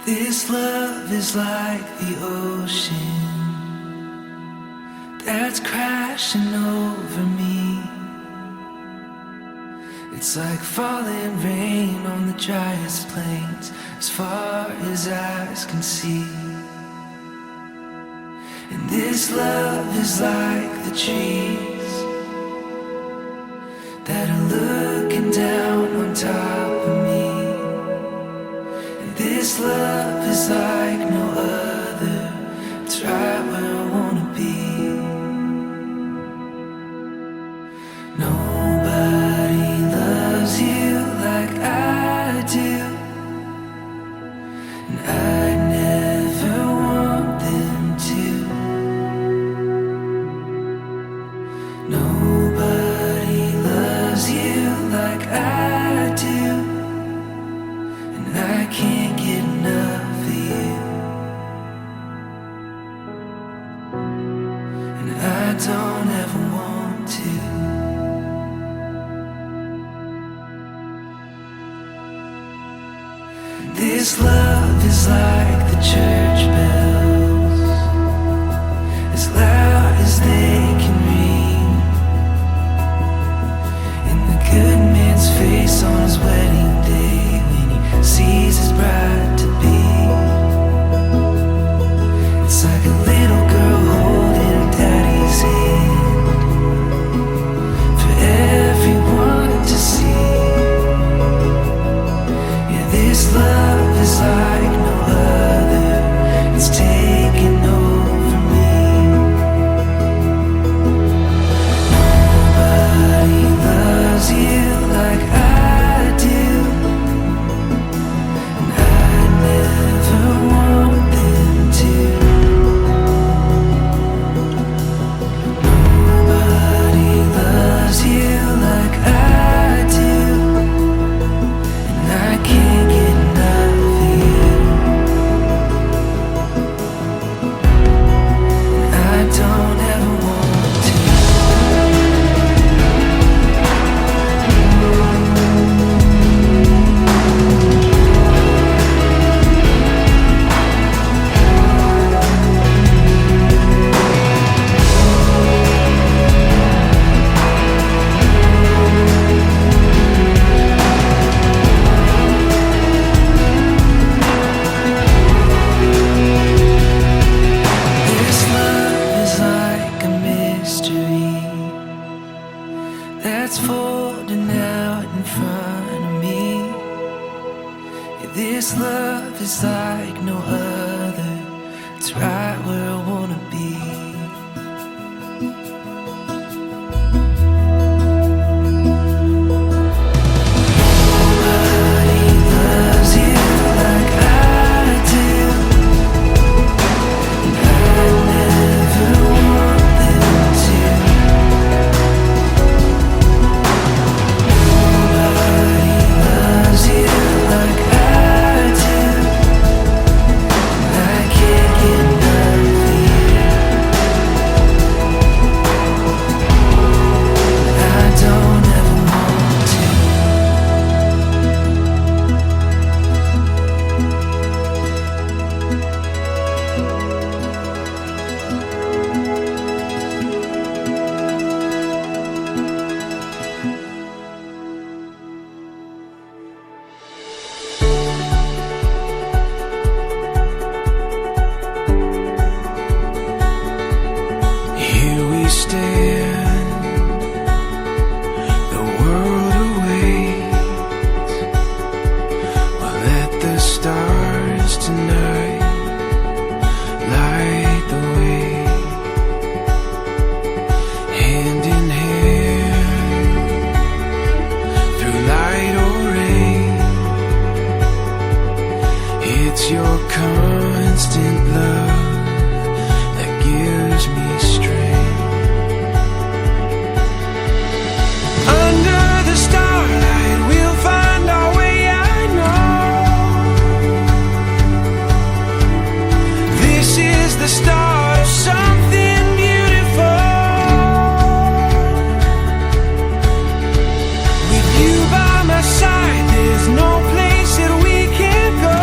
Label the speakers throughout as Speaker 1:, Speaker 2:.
Speaker 1: This love is like the ocean that's crashing over me. It's like falling rain on the driest plains as far as eyes can see. And this love is like the trees that are looking down on top of me. And this love is like no other. It's right where I wanna be. Nobody loves you like I do, and I never want them to. Nobody loves you like I do, and I can't get enough of you. And I don't ever want to. This love is like the church bells, as loud as they can ring, in the good man's face on his wedding day when he sees his bride to be. It's like a little girl holding her daddy's hand for everyone to see. Yeah, this love is like no other. It's taking over me. Nobody loves you like I do, and I never want them to. Nobody loves you like I do, and I can't get enough of you. And I don't ever want to. This love is like a mystery that's folding out in front of me. Yeah, this love is like no other. It's right where I wanna be. Nobody loves you like I do, and I never want them to. Nobody loves you like I do, and I can't get enough of you. And I don't ever want to. Here we stand, the world awaits. We'll let the stars tonight light the way. Hand in hand, through light or rain. It's your constant love that gives me strength. Under the starlight, we'll find our way, I know. This is the start of something beautiful. With you by my side, there's no place that we can't go.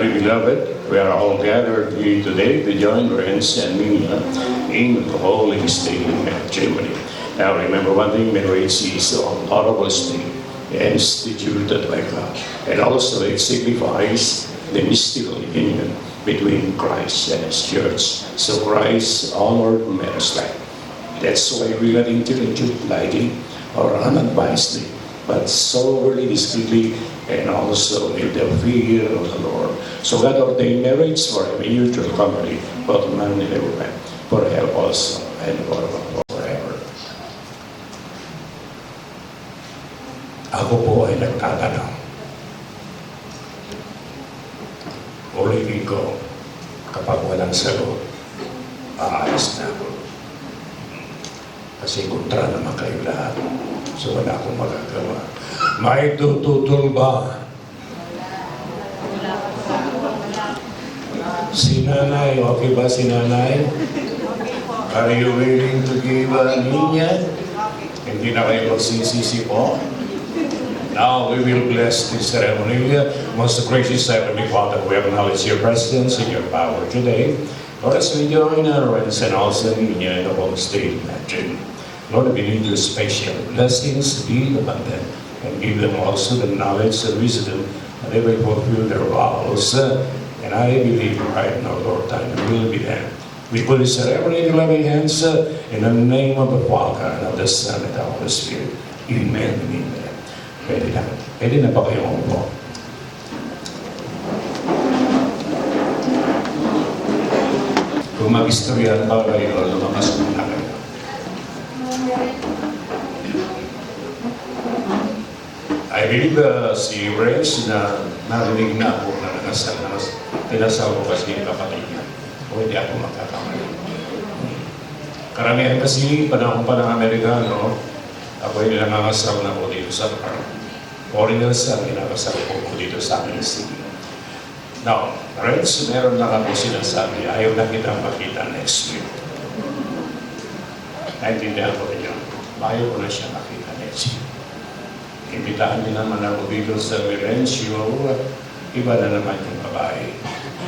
Speaker 2: Finally, beloved, we are all gathered here today to join Renz and Nina in the Holy State Germany. Now remember one thing, marriage is an honorable state instituted by God. And also it signifies the mystical union between Christ and His church. So Christ honored marriage life. That's why we are intellectually lightly or unadvisedly, but soberly, discreetly, and also in the fear of the Lord. So God ordained marriage for a mutual company, both man and woman, for help also and forever. Ako po ay nagtatanong. Ulitin ko, kapag walang sagot, aalis na ako. Kasi kontra naman kayo lahat. So wala akong magagawa. May tututol ba? Si nanay, okay ba si nanay? Are you willing to give a niya? Hindi na kayo magsisisi po. Now we will bless this ceremony. Most gracious Heavenly Father, we acknowledge your presence and your power today. Lord, as we join our friends and also in the Holy State Imagine. Lord, we need your special blessings, be upon them, and give them also the knowledge and wisdom that they will fulfill their vows. And I believe right now, Lord, time will be there. We put this ceremony in your loving hands in the name of the Father and of the Son and the Holy Spirit. Amen and amen. Pwede na ba kayong umupo? Kung mag-istorya ba kayo, lumakas muna kayo. I believe si Renz na narinig na ako na tinasal ko kasi yung kapatid niya. O hindi ako magkakamali. Karamihan kasi panahon pa ng Amerikano, ako yung nangangasal na po dito sa foreigners ang ginakasal po dito sa amin city. Now, Renz, meron lang ako sinasabi, ayaw na kitang makita next week. Naintindihan ko rin yun. Ayaw ko na siya makita next week. Imbitahan din naman ako dito sa Mirencio, iba na naman yung babae.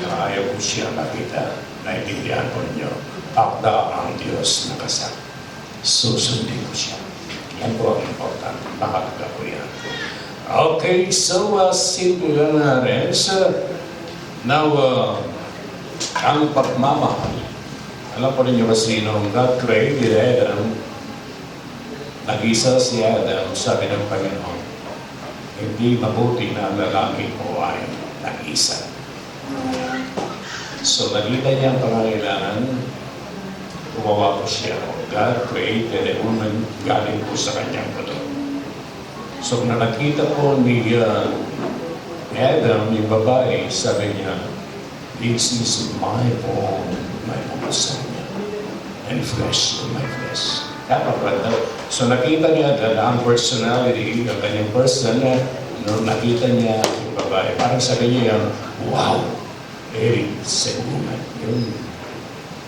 Speaker 2: Ayaw ko siya makita. Naintindihan ko rin yun. Akda ang Diyos na kasal. Susundin ko siya. Yan po ang important. Mahalaga ko yan. Okay, so simple lang na rin. Now, ang pagmamahal. Alam po ninyo kasi nung God created Adam, nag-isa si Adam, sabi ng Panginoon, hindi mabuti na ang lalaki ko ay nag-isa. So, nakita niya ang pangangailangan, gumawa po siya. God created a woman galing po sa kanyang buto. So, na nakita po ni Adam, yung babae, sabi niya, this is my bone, my bones and flesh to my flesh. Kapag so nakita niya na ang personality ng kanyang person, no, nakita niya yung babae, parang sabi niya, wow, it's a woman.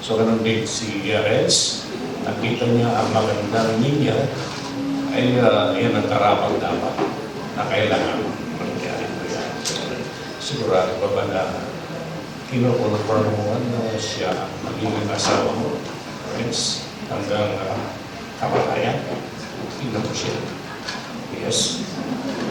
Speaker 2: So ganun din si Renz, nakita niya ang magandang niya, ay yan ang karapang dapat na kailangan mangyari ko yan. Sigurado pa ba na kinukonformuhan na siya magiging asawa mo, Renz, hanggang kamatayan? Tingnan mo siya. Yes.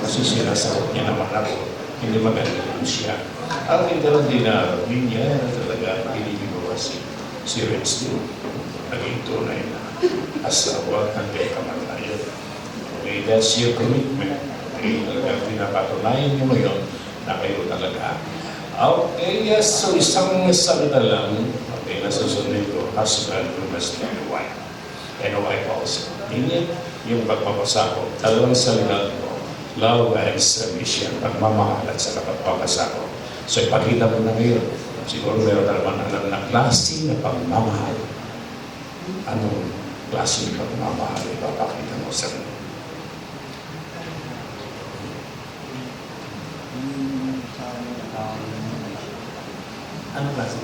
Speaker 2: Kasi sinasagot niya naman ako, hindi maganda naman siya. Ang hindi din na niya talaga piniligawa si Renz din. Naging tunay na asawa hanggang kamatayan. Okay, that's your commitment. Okay, talagang pinapatunayan niyo ngayon na kayo talaga. Okay, yes, so isang salita lang, okay, nasusunod ko, husband who must be a wife. And a wife also. Hindi yung pagpapasako. Dalawang salita ko, love and submission, pagmamahal at sa pagpapasako. So ipakita mo na ngayon, siguro meron na naman alam na klase na pagmamahal. Anong klase ng pagmamahal ipapakita mo sa mga?
Speaker 3: Ano klase?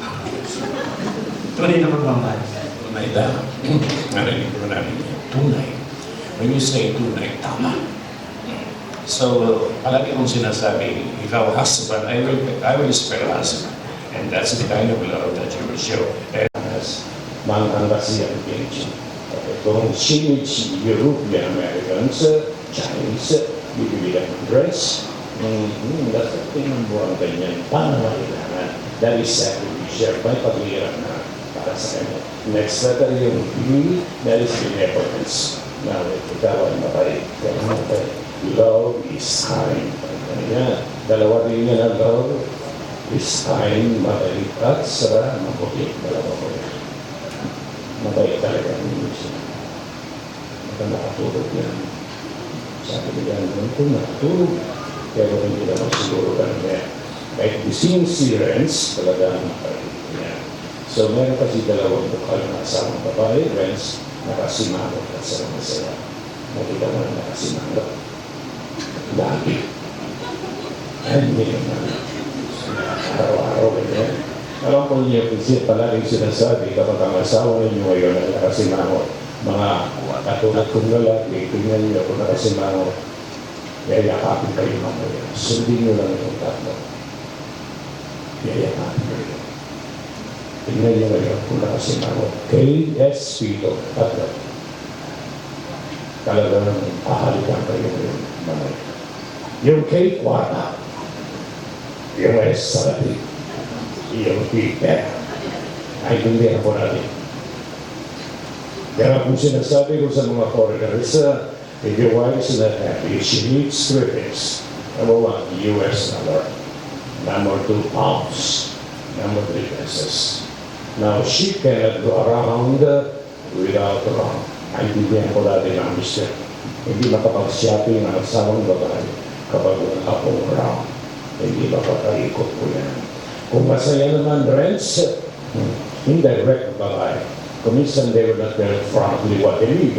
Speaker 3: Tunay na pagmamahal.
Speaker 2: Tunay daw. Narinig ko namin. Tunay. When you say tunay, tama. So, palagi kong sinasabi, if I was husband, I will spare husband. And that's the kind of love that you will show. And as Manangasian Beijing. Kung Chinese, European Americans, Chinese, bibili ng dress, that's the thing ang buwang ganyan, pangangailangan. That is sacrificial, may paghihirap na para sa kanya. Next letter yung B, that is benevolence. Now, ikaw ay mabait. Kaya mabait. Love is kind. Kanya, dalawa rin niya na love is kind, mabait at sara, mabuti. Dalawa ko yan. Mabait talaga ang Diyos. Nakatulog yan. Sabi nila naman kung nakatulog, pero hindi naman siguro kanya. Kahit sincerence, talaga mabait niya. So meron kasi dalawang bukal na asamang babae, Renz, nakasimangot at sa masaya. Nakita mo na nakasimangot. Lagi. Ay, hindi naman. Araw-araw ganyan. Alam ko niya, kasi palaging sinasabi kapag ang asawa ninyo ngayon ay nakasimangot, mga katulad kong lalaki, tingnan niyo kung nakasimangot, yayakapin kayo mamaya. Sundin niyo lang itong tatlo. Yayakapin kayo. Tingnan niyo ngayon kung nakasimangot. KSP ito, tatlo. Talagang pahalikan kayo ngayon mamaya. Yung K, wata. Yung S, sarati. Yung P, pera. Ay, hindi na po natin. Kaya kung sinasabi ko sa mga foreigners, if your wife is not happy, she needs three things. Number one, US dollar. Number two, pounds. Number three, pesos. Now, she cannot go around without wrong. Ay, bibigyan ko natin ang mister. Hindi makapag-shopping ang asawang babae kapag wala pong wrong. Hindi makakaikot po yan. Kung masaya naman, Renz, indirect babae. Kuminsan they will not tell frankly what they need.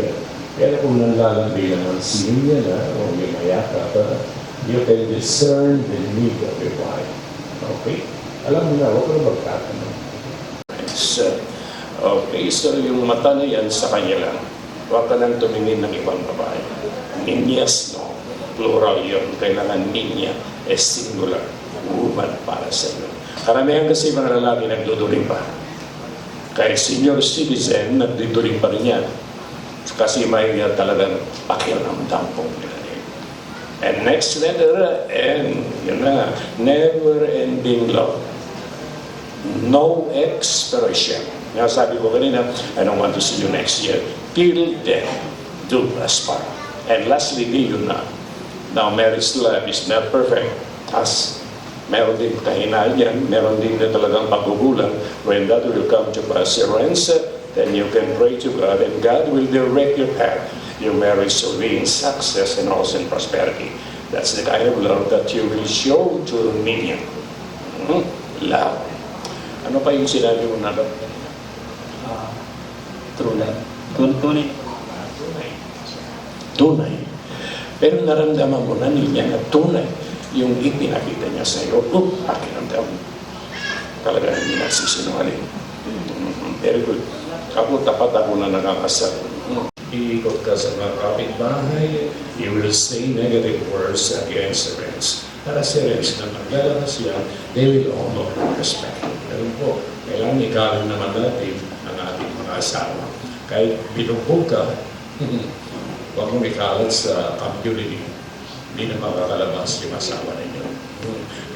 Speaker 2: Pero kung nanlalandi naman siya na o may mayaka, you can discern the need of your wife. Okay? Alam mo na, huwag ko na magtatanong. Okay, so yung mata na yan sa kanya lang. Huwag ka lang tumingin ng ibang babae. Ninyas, no? Plural yun. Kailangan ninya is singular. Woman para sa iyo. Karamihan kasi mga lalaki nagduduling pa. Kaya senior citizen, nagduduling pa rin yan. Kasi may talagang pakiramdam pong nila. And next letter, and yun na, never-ending love. No expiration. Nga sabi ko kanina, I don't want to see you next year. Till death, do us part. And lastly, yun na. Now, marriage life is not perfect. As meron din kahinaan yan, meron din na talagang paggugulang. When that will come to perseverance, then you can pray to God and God will direct your path. Your marriage will be in success and also in prosperity. That's the kind of love that you will show to Ninya. Love. Ano pa yung sinabi mo na love?
Speaker 3: True love. Tunay.
Speaker 2: Tunay. Pero naramdaman mo na niya na tunay yung ipinakita niya sa iyo. Pakiramdam. Talaga hindi nagsisinungaling. Very good. Ako, tapat ako na nakakasal. Iikot ka sa mga kapitbahay, you will say negative words against the Renz. Para si Renz na maglalabas yan, they will honor and respect. Ganun po, kailangan ikalim naman natin ang ating mga asawa. Kahit binugbog ka, huwag mong ikalat sa community. Hindi na makakalabas yung asawa ninyo.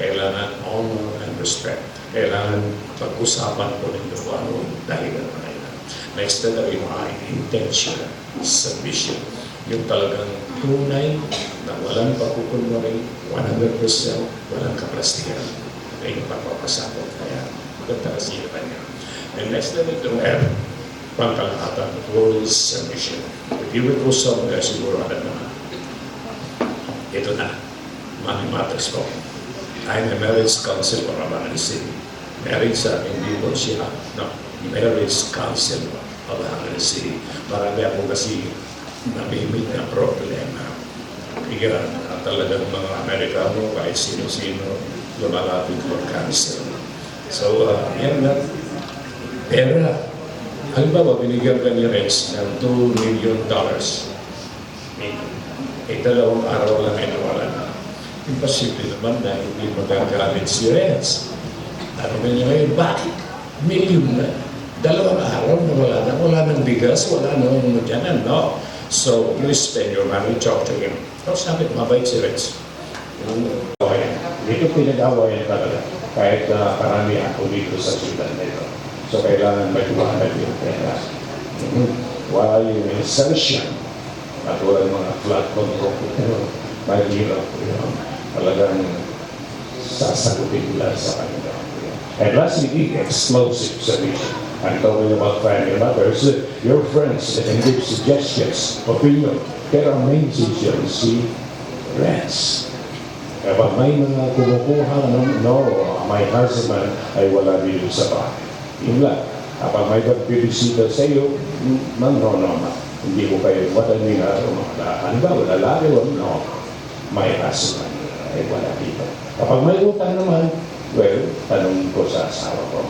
Speaker 2: Kailangan honor and respect. Kailangan pag-usapan po ninyo kung ano dahilan na kayo. Next na yung intention, submission. Yung talagang tunay na walang pagkukunwari, 100%, walang kaplastikan. Ito yung pagpapasakot. Kaya maganda kasi yung kanya. And next na ito, pangkalahatan, full submission. If you will go somewhere, siguro agad naman. Ito na, money matters po. I'm a marriage counselor for Abangan City. Marriage sa akin, hindi po siya, no, marriage counselor of Abangan City. Marami ako kasi nabimig na problema. Kaya talagang mga Amerikano, kahit sino-sino, lumalapit for counsel. So, yan na. Pera. Halimbawa, binigyan ka ni Rex ng $2 million. Dalawang araw lang ay nawala. Imposible naman na hindi magagalit si Renz. Ano ba niya ngayon? Bakit? Million na. 2 araw na wala nang bigas, wala nang mudyanan, no? So, you spend your money, talk to him. Tapos sabi, mabait si Renz. Hindi ko pinag-awayan talaga. Kahit karami ako dito sa siyudad na ito. So, kailangan matuwanan yung pera. Wala yung insertion at wala yung mga flood control. Mahirap po yun. Talagang sasagutin nila sa kanila. And lastly, explosive solution. I'm talking about family matters. Your friends that can give suggestions, opinion. Pero ang main decision si Renz. Kapag may mga kumukuha, no, my husband ay wala dito sa bahay. Yun lang. Kapag may pagbibisita sa iyo, no, hindi ko kayo matalina o makadaan ba, wala lagi, no, my husband ay wala dito. Kapag may utang naman, well, tanong ko sa asawa ko,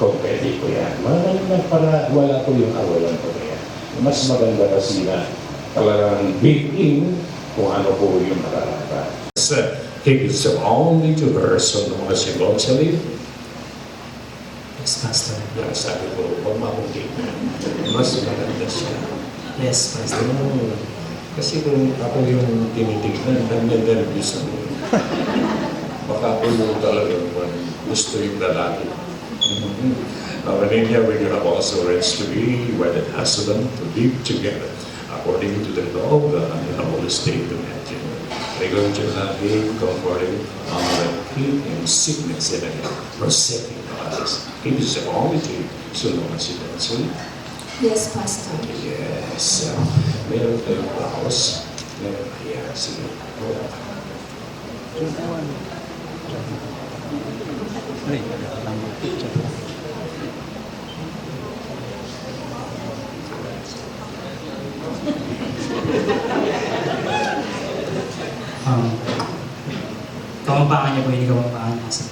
Speaker 2: kung pwede ko yan. Mga para wala ko yung awalan ko na yan. Mas maganda kasi na talagang big-in kung ano po yung nakarapat. He gives it only to her, so no one she won't leave.
Speaker 3: Yes, Pastor.
Speaker 2: Sabi ko, huwag mabuti na. Mas maganda siya.
Speaker 3: Yes, Pastor.
Speaker 2: Kasi kung ako yung tinitignan, nangyayarabis ako. Baka ako yung talagang gusto yung lalaki. But in here we have also raised to be wedded husband to live together according to the law of God and the Holy State of Nigeria. They're going to not be comforting on the heat and sickness and forsaking us. It is the only thing so long as you don't sleep.
Speaker 4: Yes, Pastor.
Speaker 2: Yes. Meron tayong house. Meron kaya sige.
Speaker 3: Kamampangan niya po, hindi kamampangan nasa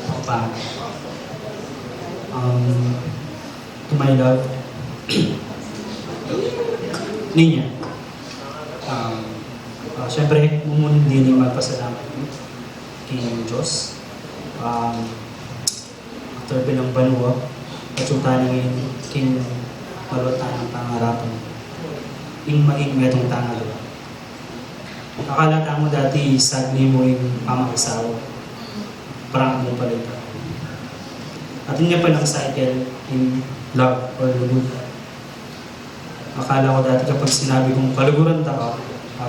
Speaker 3: kamampangan. To my love, Ninya, syempre, hindi niya magpasalamat kay Diyos. After bilang banwa, patsuta ng king malutan ng pangarapan. Yung maging metong tangalo. Akala mo dati sagli mo yung pamang-asawa. Parang mo pala ito. At yun nga palang cycle in love or love. Akala ko dati kapag sinabi kong kaluguran ka,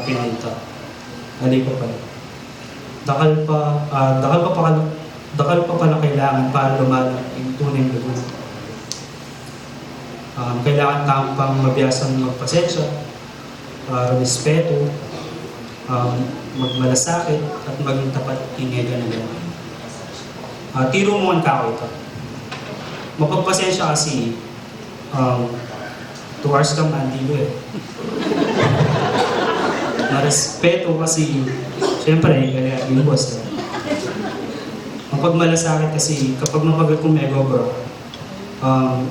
Speaker 3: pinalita. Hindi pa pala. Dakal pa pala kailangan para lumalang yung tunay na lugod. Kailangan kang pang mabiyasang magpasensya, respeto, magmalasakit at maging tapat inega na gano'n. Tiro mo ang kao ito. Mapagpasensya kasi 2 hours kang mandigo eh. Narespeto kasi siyempre kaya yung boss. Mapagmalasakit kasi kapag mapagal kong mego bro,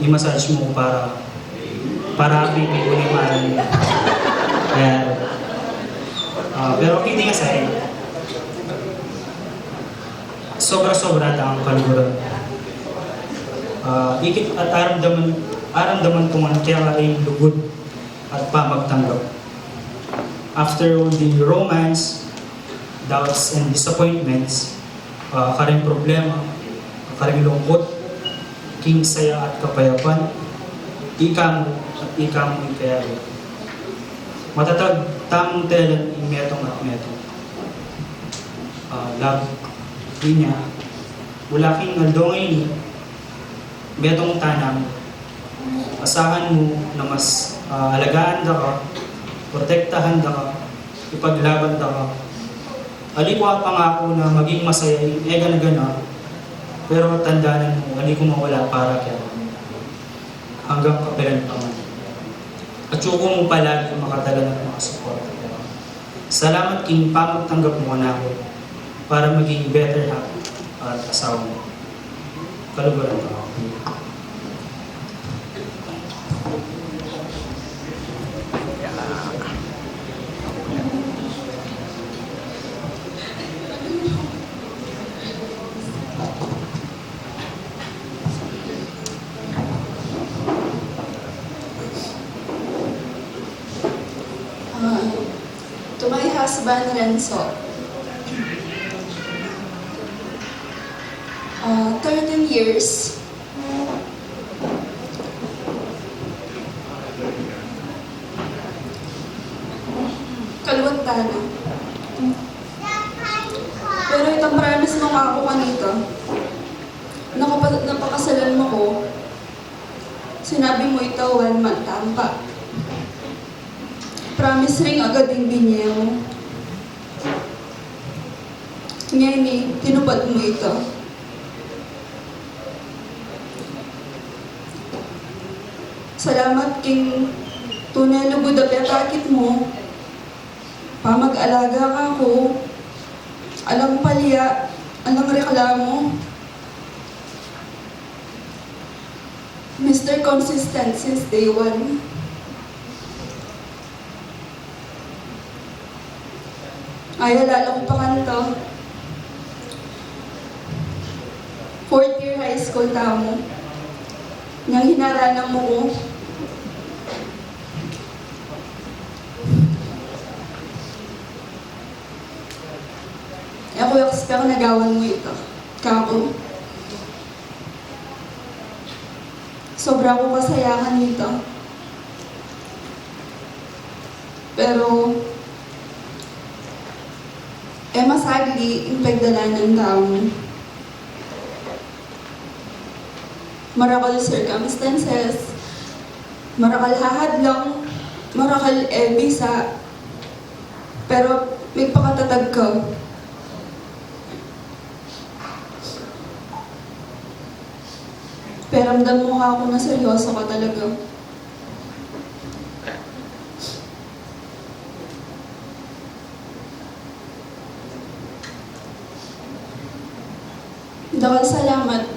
Speaker 3: i-massage mo para pipig ko ni Maran. Kaya pero kidding aside, sobra-sobra ang kaluguran. Ikit at aramdaman ko man kaya ay lugod at pamagtanggap. After the romance, doubts and disappointments, karing problema, karing lungkot, king saya at kapayapan, ika mo ikayari. Matatag tamang telan in metong at metong. Love, niya, wala king aldongay ni, metong tanang, asahan mo na mas alagaan ka, protektahan ka, ipaglaban ka. Alikwa pangako na maging masaya, ega na gana, pero tandaanan mo, aliko mawala para kaya hanggang kapilan pa man. At suko mo palagi makatala ng mga support. Salamat king pamagtanggap mo na ako para maging better half at asawa mo. Kaluguran ka ako.
Speaker 4: husband, Renzo. 13 years. Kalwantana. Pero itong promise mo nga ako kanito, napakasalan mo ko, sinabi mo ito 1 month tampa. Promise ring agad yung binyaw. Ngayon tinupad mo ito. Salamat king tunay lubod na piyakakit mo. Pamag-alaga ka ko. Alam palya, alam reklamo. Mr. Consistent since day 1. Ay, alala ko pa kanto. 4th year high school tamo. Nang hinaranan mo ko. Ako yung expect nagawan mo ito. Kako. Sobra ko kasayahan nito. Pero, masagli, yung pagdala ng tao. Marakal circumstances, marakal hahadlang, marakal bisa, pero may pakatatag ka. Peramdam mo nga ako na seryoso ka talaga. Dakal salamat.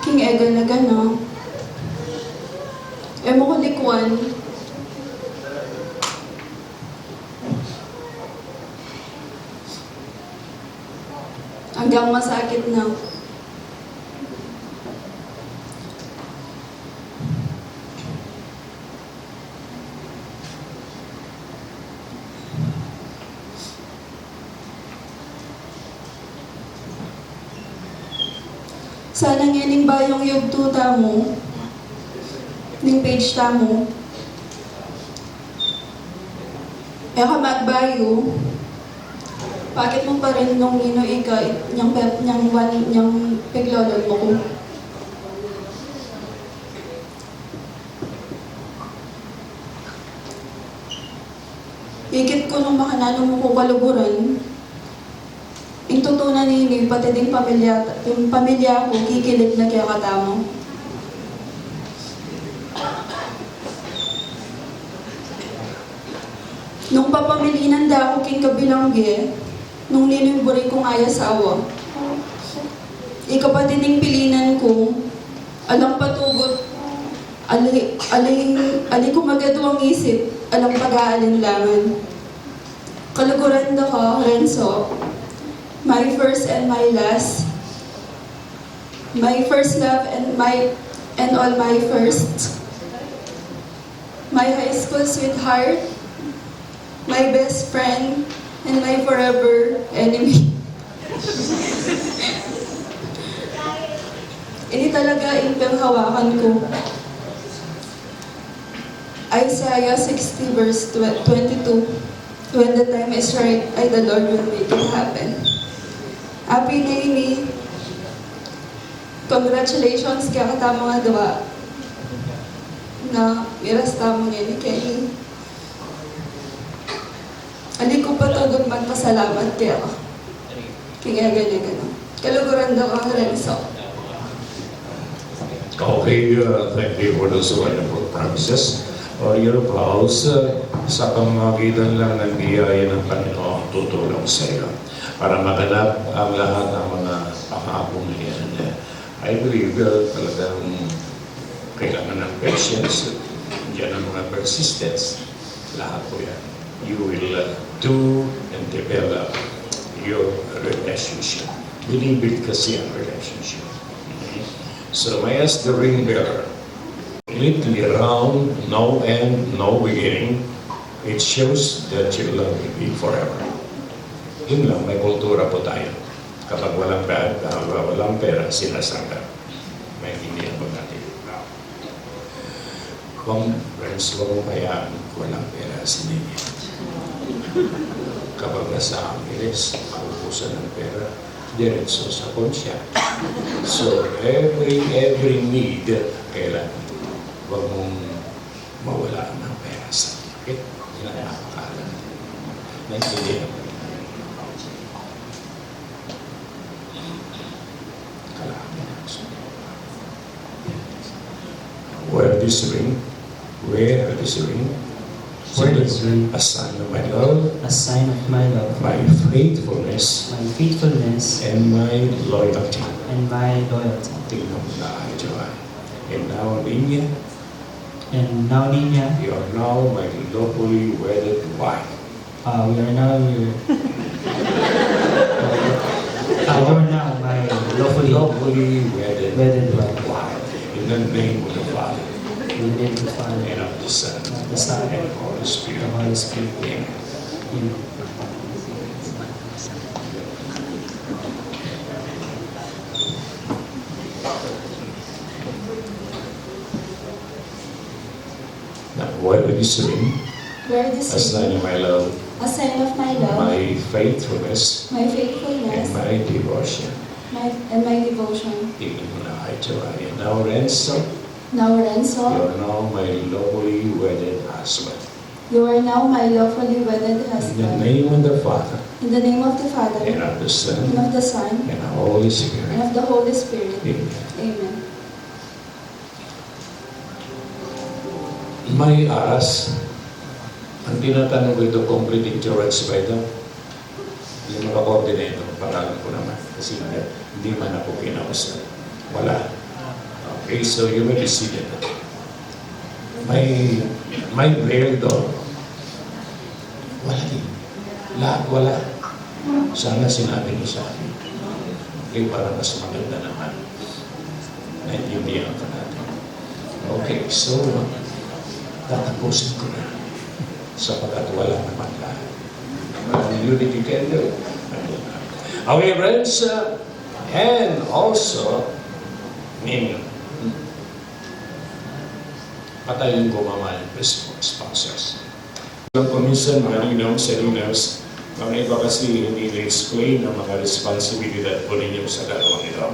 Speaker 4: King Egan na gano. Mo ko likwan. Hanggang masakit na. Sana nganing bayong yugto mo, ning page mo, ka magbayo, bakit mo pa rin nung ino ika, niyang piglolol mo ko? Ikit ko nung makanano mo ko kaluburan, yung tutunan nini, pati din yung pamilya ko, kikilig na kaya katamo. Nung papamilinan da ako king kabilangge, nung ninimburi kong ayasawa, ikapatining pilinan ko, alang patugot, ali kumagato ang isip, alang pag-aalinlangan. Kaluguran da ka, Renzo, my first and my last, my first love and all my first, my high school sweetheart, my best friend, and my forever enemy. Ini talaga yung hawakan ko. Isaiah 60 verse 22. When the time is right, the Lord will make it happen. Happy na ini. Congratulations kaya katama nga dawa na miras tamo niya ni Kenny. Ali ko pa to magpasalamat kaya ka. Kaya ganyan. Kaluguran daw ang Renzo.
Speaker 2: Okay, thank you for those wonderful promises. Or your vows sa pamamagitan lang ng biyaya ng Panginoon tutulong sa iyo para maganap ang lahat ng mga pangako niya. I believe talagang kailangan ng patience, diyan ang mga persistence, lahat po yan. You will do and develop your relationship. Believe it kasi ang relationship. Okay? So may ask the ring bearer, completely round, no end, no beginning, It shows that you love me forever. Yun lang, may kultura po tayo. Kapag walang pera, sinasangka. May hindi po natin. Kung friends, huwag mo kayaan walang pera si Nini. Kapag nasa Angeles, maubusan ng pera, diretso sa konsya. So, every need, kailangan huwag mong mawala ng pera sa market. Yan ang napakalan. Naintindihan mo. Wear this ring. Wear this ring.
Speaker 3: Wear this ring.
Speaker 2: A sign of my love,
Speaker 3: A sign of my love,
Speaker 2: my faithfulness,
Speaker 3: my faithfulness,
Speaker 2: and my loyalty.
Speaker 3: and my loyalty.
Speaker 2: Tingnan mo na ay Joanne. And now, Linya,
Speaker 3: And now, Nina,
Speaker 2: you are now my lawfully wedded wife.
Speaker 3: we are now your... you are now my lawfully
Speaker 2: Wedded
Speaker 3: wedded wife.
Speaker 2: wife. In the name of the Father,
Speaker 3: In the name of the Father,
Speaker 2: and of the Son,
Speaker 3: of the Son,
Speaker 2: and of the Holy
Speaker 3: and
Speaker 2: Spirit.
Speaker 3: the Holy Spirit.
Speaker 2: Amen.
Speaker 3: Amen.
Speaker 2: Now, wear this ring,
Speaker 4: Wear this
Speaker 2: a sign of my love,
Speaker 4: a sign of my love,
Speaker 2: my faithfulness,
Speaker 4: my
Speaker 2: and
Speaker 4: faithfulness,
Speaker 2: my devotion.
Speaker 4: and my devotion.
Speaker 2: Tingnan mo na ay Joanne. And now, Renzo,
Speaker 4: Now,
Speaker 2: you
Speaker 4: Renzo,
Speaker 2: are now my lawfully wedded husband.
Speaker 4: you are now my lawfully wedded
Speaker 2: In the
Speaker 4: husband.
Speaker 2: name of the Father,
Speaker 4: In the name of the Father,
Speaker 2: and of the
Speaker 4: and
Speaker 2: Son,
Speaker 4: of the Son,
Speaker 2: and of the Holy
Speaker 4: and
Speaker 2: Spirit.
Speaker 4: of the Holy Spirit.
Speaker 2: Amen.
Speaker 4: Amen.
Speaker 2: May aras. Ang tinatanong ko ito, complete insurance ba ito? Yung mga coordinator, pangalan ko naman. Kasi hindi man ako kinausap. Wala. Okay, so you may be seated. May braille doon. Wala din. Lahat wala. Sana sinabi niyo sa akin. Okay, para mas maganda naman. Naintindihan ko natin. Okay, so tatapusin ko na sapagkat wala naman lahat. Unity you can do. Okay, friends, and also, patayin ko mama yung sponsors. Lang paminsan, mga linaws, mga iba kasi hindi na-explain ang mga responsibilidad po ninyo sa dalawang ito.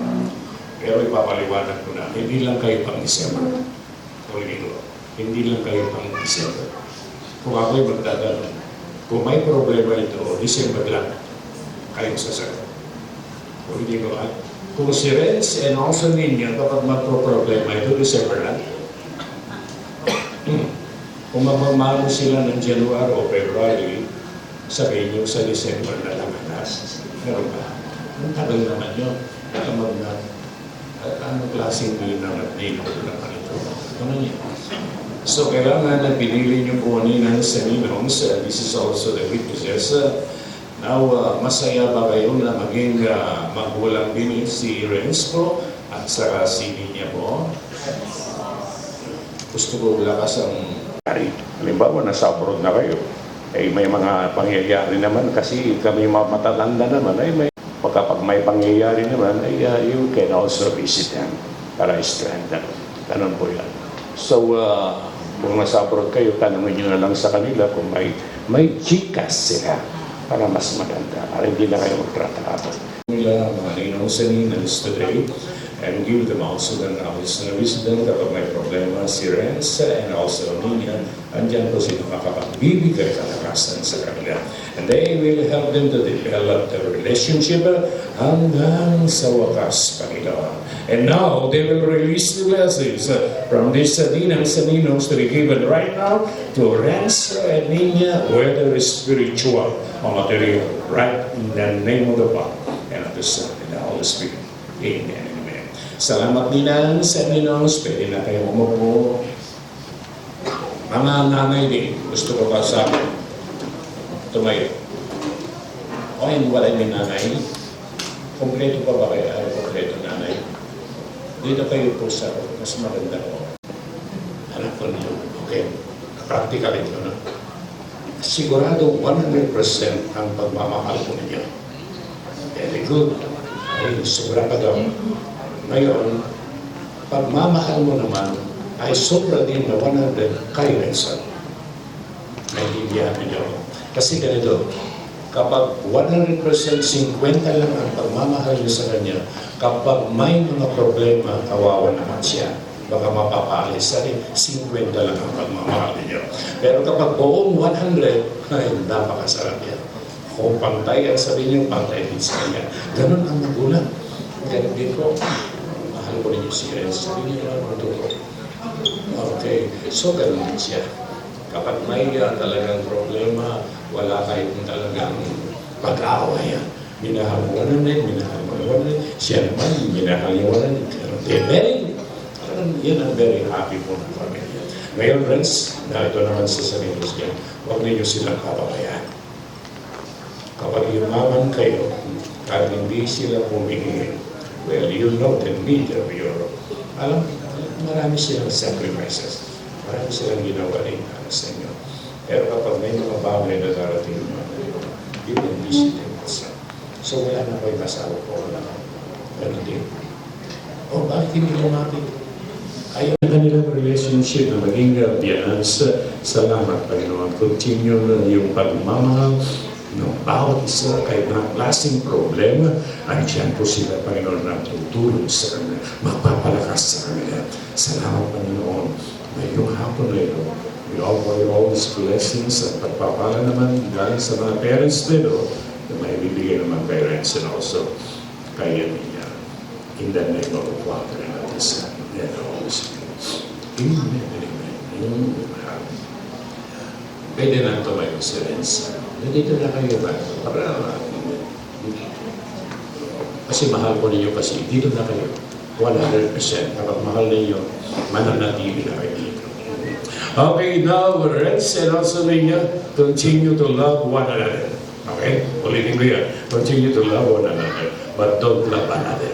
Speaker 2: Pero ipapaliwanag ko na, hindi lang kayo pang December. Ulitin ko, hindi lang kayo pang December. Kung ako'y magdadalo, kung may problema ito, December lang, kayo sasagot. Ulitin ko, kung si Renz and also ninyo, kapag magpo-problema ito, December lang. Kung magmamahal sila ng January o February, sabihin nyo sa December na lang anas. Pero ba? Ang tagal naman yun. Anong klaseng ninang at ninong naman ito? Ano niya? So, kailangan na pinili niyo po ninang sa ninong. This is also the witnesses. Now, masaya ba kayo na maging magulang din si Renz po at saka si Ninya po? Gusto ko lakas ang halimbawa, nasa abroad na kayo. Eh, may mga pangyayari naman kasi kami matatanda naman. Ay, kapag may pangyayari naman, ay, you can also visit them para strengthen. Ganun po yan. So, kung nasa abroad kayo, tanongin nyo na lang sa kanila kung may chikas sila para mas maganda. Para hindi na kayo magtratrato. Nila mga ninong sa ninang today and give them also the knowledge na wisdom kapag may problema si Renz and also Nina, andyan po sila makapagbibigay kalakasan sa kanila. And they will help them to develop the relationship hanggang sa wakas, Panginoon. And now, they will release the blessings from this Ninang sa Ninongs to be given right now to Renz and Nina, whether spiritual or material, right in the name of the Father and of the Son and the Holy Spirit. Amen. Salamat Ninang sa Ninongs. Pwede na kayo umupo. Mga nanay din, gusto ko kasabi. Tumayo. O hindi wala yung nanay. Kompleto pa ba kayo? Ay, kompleto nanay. Dito kayo po sa mas maganda ko. Anak ko niyo. Okay. Practical ito, no? sigurado 100% ang pagmamahal ko ninyo. Very good. Ay, sobra ka daw. Ngayon, pagmamahal mo naman ay sobra din na 100 kay Renzo. Naintindihan ninyo. Kasi ganito, kapag 100% 50 lang ang pagmamahal niyo sa kanya, kapag may mga problema, kawawa naman siya. Baka mapapalis sa rin, 50 lang ang pagmamahal niyo. Pero kapag buong 100, ay napakasarap yan. Kung pantay ang sabi niyo, pantay din sa kanya. Ganun ang magulang. Ganun din ko. Mahal ko ninyo si Renz. Sabi niyo lang ang totoo. Okay. So, ganun din siya. Kapag may talagang problema, wala kayong talagang pag-away. Minahal mo 100, minahal mo 100. Siya naman, minahal niya 100. Yan ang very happy po ng pamilya. Ngayon, Renz, na ito naman sa sarili niya, huwag ninyo silang kapabayaan. Kapag yumaman kayo, at hindi sila humingi, well, you know the need of Europe. Alam, marami silang sacrifices. Marami silang ginawa rin para sa inyo. Pero kapag may mga bagay na darating naman, you can visit them also. So wala na kayo kasama po. Wala na. Ganun din. O bakit hindi lumapit? Ayaw na kanilang relationship na maging biyanas. Salamat, Panginoon. Continue na yung pagmamahal ng bawat isa kahit na klaseng problema. Andiyan po sila, Panginoon, na tutulong sa kanila, magpapalakas sa kanila. Salamat, Panginoon. Ngayong hapon na ito, we offer you all these blessings at pagpapala naman galing sa mga parents nito na may bibigay naman parents and also kaya niya. In the name of the Father and of the Son and the Holy Spirit. Amen and amen. Pwede na tumayo si Renz. Nandito na kayo ba? Para kasi mahal ko ninyo kasi dito na kayo. 100%. Kapag mahal ninyo, mananatili na kayo dito. Okay, now, Renz and also ninyo, continue to love one another. Okay? Ulitin ko yan. Continue to love one another, but don't love another.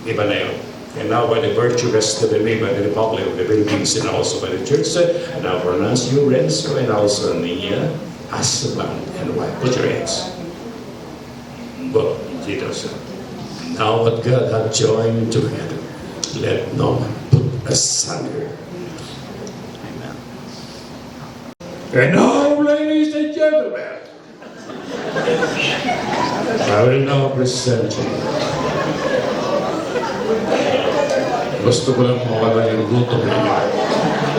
Speaker 2: Iba na yun. And now by the virtue vested in me by the Republic of the Philippines and also by the Church, and now pronounce you, Renzo, and also Nia, husband and wife. Put your hands. Both in Jesus. Now what God hath joined together, let no one put asunder. Amen. And now, ladies and gentlemen, I will now present you. Gusto ko lang mawala yung gutom ninyo.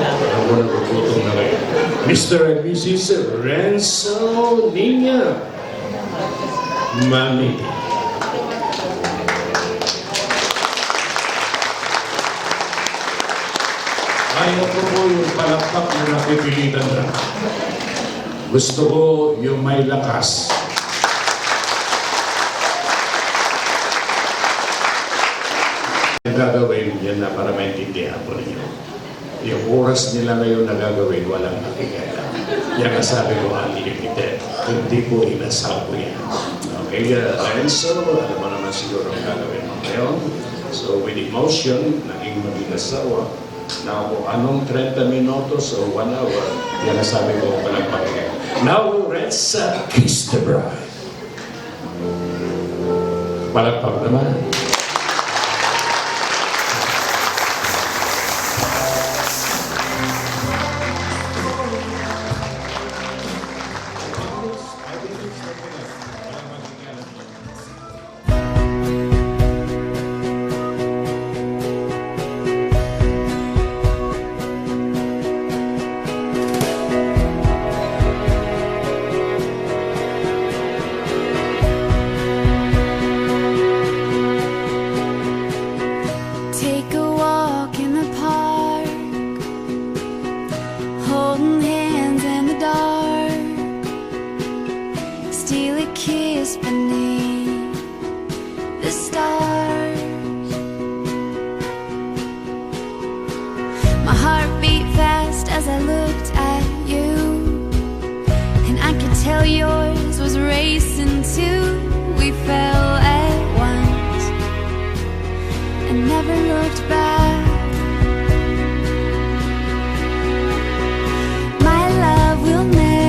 Speaker 2: Alam ko nagugutom na kayo. Mr. and Mrs. Renzo Nina Mami. Ayaw ko po yung palakpak na napipilitan na. Gusto ko yung may lakas. Gagawin yan na para maintindihan po ninyo. Yung oras nila ngayon na gagawin, walang nakikita. Yan ang sabi ko, unlimited. Hindi po inasapo yan. Okay, Renzo, alam mo naman siguro ang gagawin mo ngayon. So, with emotion, naging mag-inasawa. Now, anong 30 minutos o 1 hour, yan ang sabi ko, walang pakinggan. Now, Renzo, kiss the bride. Palagpag naman.
Speaker 5: Take a walk in the park, holding hands in the dark, steal a kiss beneath the stars. My heart beat fast as I looked at you, and I could tell yours was racing too. We fell at once and never looked back. My love will never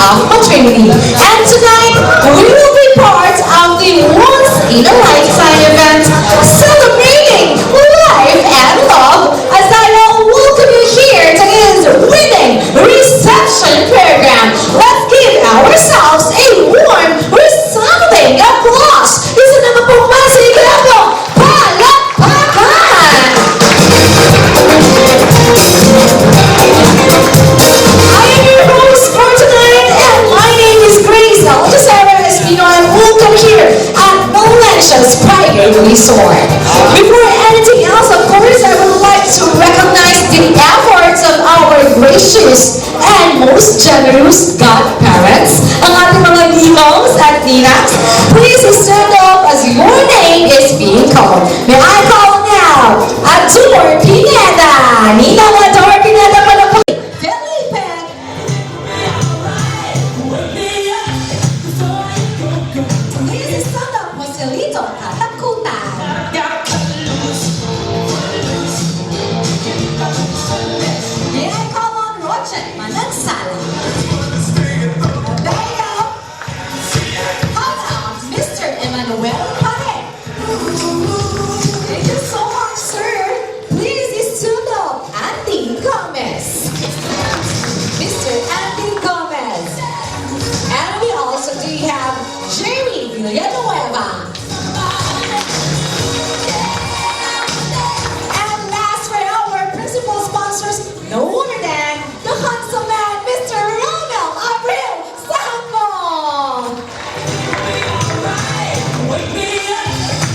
Speaker 6: of maternity. And tonight, we will be part of the once-in-a-lifetime event celebrating life and love as I will welcome you here to his wedding reception program. Let's give ourselves a warm, resounding applause. Isa naman po masigla palakpakan! I am your host for tonight, and my name is Grace Alcazara Espino, and welcome here at Valencia's Private Resort. Before anything else, of course, I would like to recognize the efforts of our gracious and most generous godparents, ang ating mga ninongs at ninangs. Please stand up as your name is being called. May I call now, Ador Pineda. Ninang Ador Pineda pala po. Felipe. Please stand up, Joselito Katakutan. May I call on Roger Manansala? There you go. How about Mr. Emmanuel Pae? Thank you so much, sir. Please stand up, Andy Gomez. Mr. Andy Gomez. And we also do have Jerry Villanueva. And last for our principal sponsors, no other than the handsome man, Mr. Romel Abreu Samong.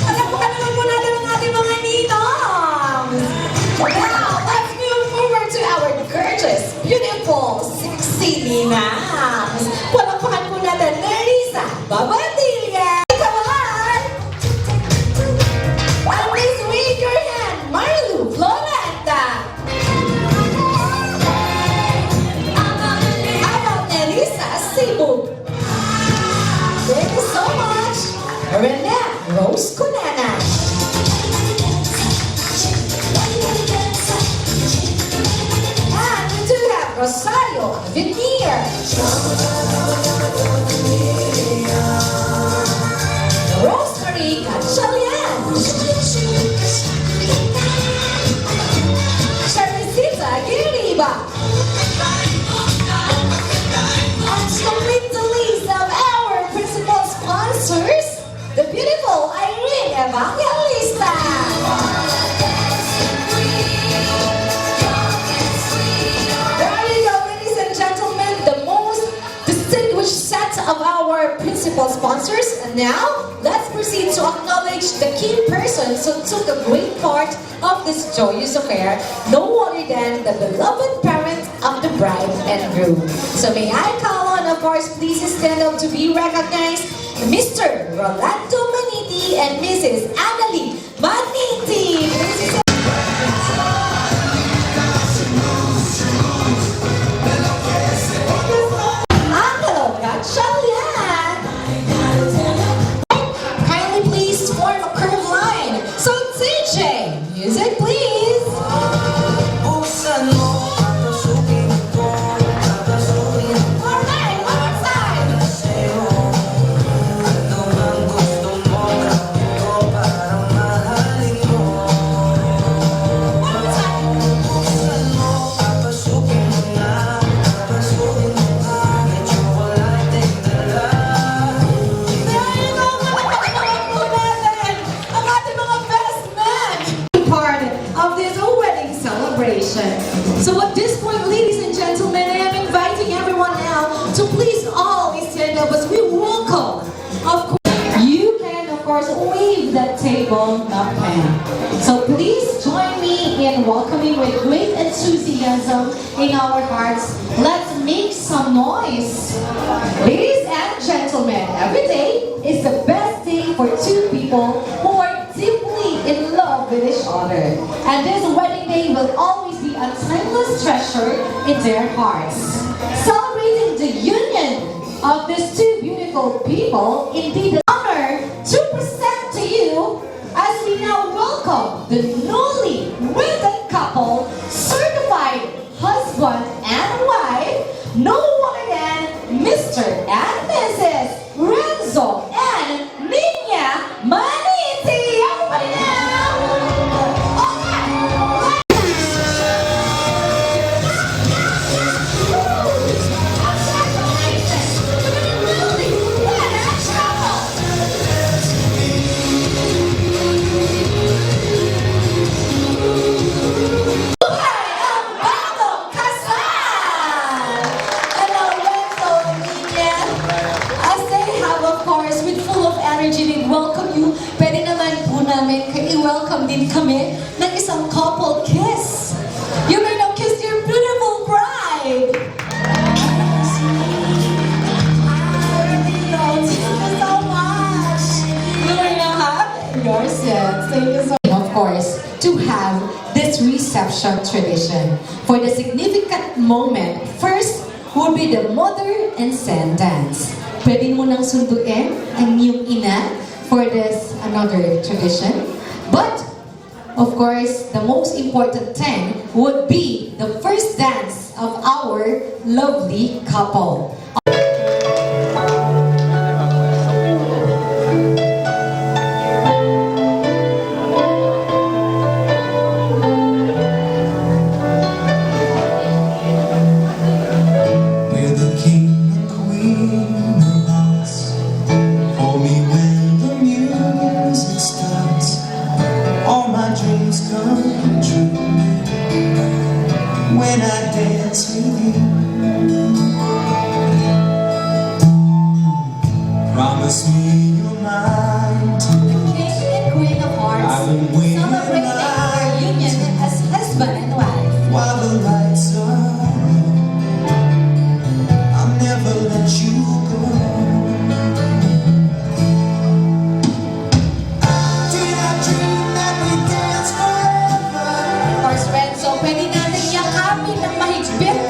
Speaker 6: Palakpakan naman po natin ang ating mga ninong. Now, let's move forward to our gorgeous, beautiful, sexy ninangs. Palakpakan po natin, Nerissa Babandilla. Come on! And please wave your hand, Marilu Florenta. How about Elisa Sibug? Thank you so much. Rene Rose Cunana. And we do have Rosario Veneer. Rosemary Gatchalian. Charisita Giriba. And to complete the list of our principal sponsors, the beautiful Irene Evangelista. There you go, ladies and gentlemen, the most distinguished set of our principal sponsors. And now, let's proceed to acknowledge the key persons who took a great part of this joyous affair, no other than the beloved parents of the bride and groom. So may I call on, of course, please stand up to be recognized, Mr. Rolando Maniti and Mrs. Annalie Maniti. Please Angelo Gatchalian. Kindly please form a curved line. So CJ, music please. Alright, one more time. One more time. There you go, mga po natin, ang ating mga best men. Part of this wedding celebration. So at this point, ladies and gentlemen, I am inviting everyone now to please all stand up as we welcome. Of course, you can of course wave that table, not man. So please join me in welcoming with great enthusiasm in our hearts. Let's make some noise. Ladies and gentlemen, every day is the best day for two people who are deeply in love with each other. And this wedding day will always be a timeless treasure in their hearts. Celebrating the union of these two beautiful people, indeed an honor to present to you as we now welcome the newly wedded couple, certified husband and wife, no other than Miss mag-welcome din kami ng isang couple kiss. You may now kiss your beautiful bride. Thank you so much. You may now have your seats. Thank you so much. Of course, to have this reception tradition. For the significant moment, first would be the mother and son dance. Pwede mo nang sunduin ang iyong ina for this another tradition. But, of course, the most important thing would be the first dance of our lovely couple.
Speaker 1: We're the king and queen of hearts. For me when the music starts, all my dreams come true. When I dance with you, promise me you're mine too.
Speaker 6: King and Queen of Hearts,
Speaker 1: I've been waiting
Speaker 6: celebrating their union as husband and wife.
Speaker 1: while the lights are low. I'll never let you go. Did I dream that we dance forever?
Speaker 6: Of course, Renzo, pwede natin yakapin ng mahigpit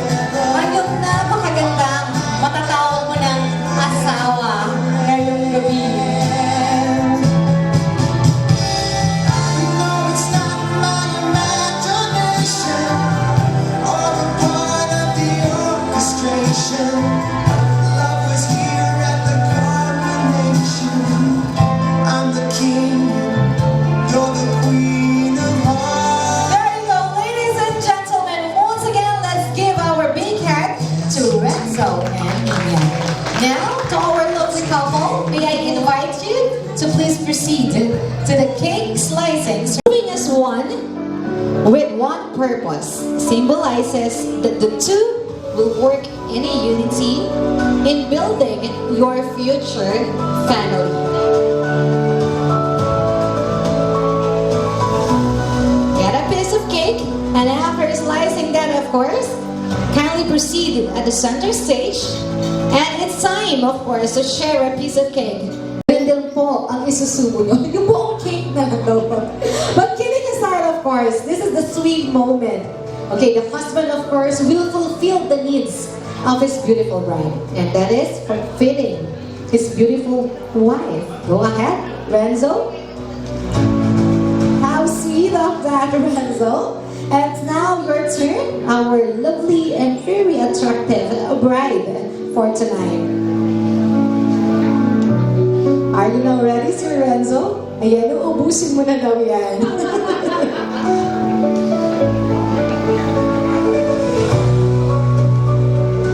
Speaker 6: ang iyong napakagandang matatawag mo ng asawa ngayong gabi.
Speaker 1: No, it's not my imagination or a part of the orchestration. Love was here at the coronation. I'm the king, you're the queen of hearts.
Speaker 6: There you go, ladies and gentlemen. Once again, let's give our big hand to Renzo and Mia. Now, to our lovely couple, may I invite you to please proceed to the cake slicing. Serving as one with one purpose symbolizes that the two will work in a unity in building your future family. Get a piece of cake, and after slicing that, of course, kindly proceed at the center stage. And it's time, of course, to share a piece of cake. Rindel po ang isusubo nyo. Yung buong cake na daw. But kidding aside, of course, this is the sweet moment. Okay, the husband, of course, will fulfill the needs of his beautiful bride. And that is fulfilling his beautiful wife. Go ahead, Renzo. How sweet of that, Renzo. And now your turn, our lovely and very attractive bride for tonight. Are you now ready, Sir Renzo? Ayan, uubusin mo na daw yan.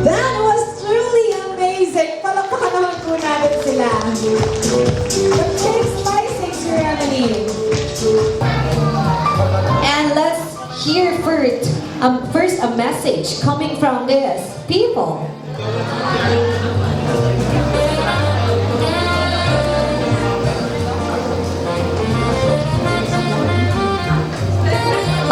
Speaker 6: That was truly amazing. Palakpakan naman po natin sila. The cake slicing ceremony. And let's hear first a message coming from these people.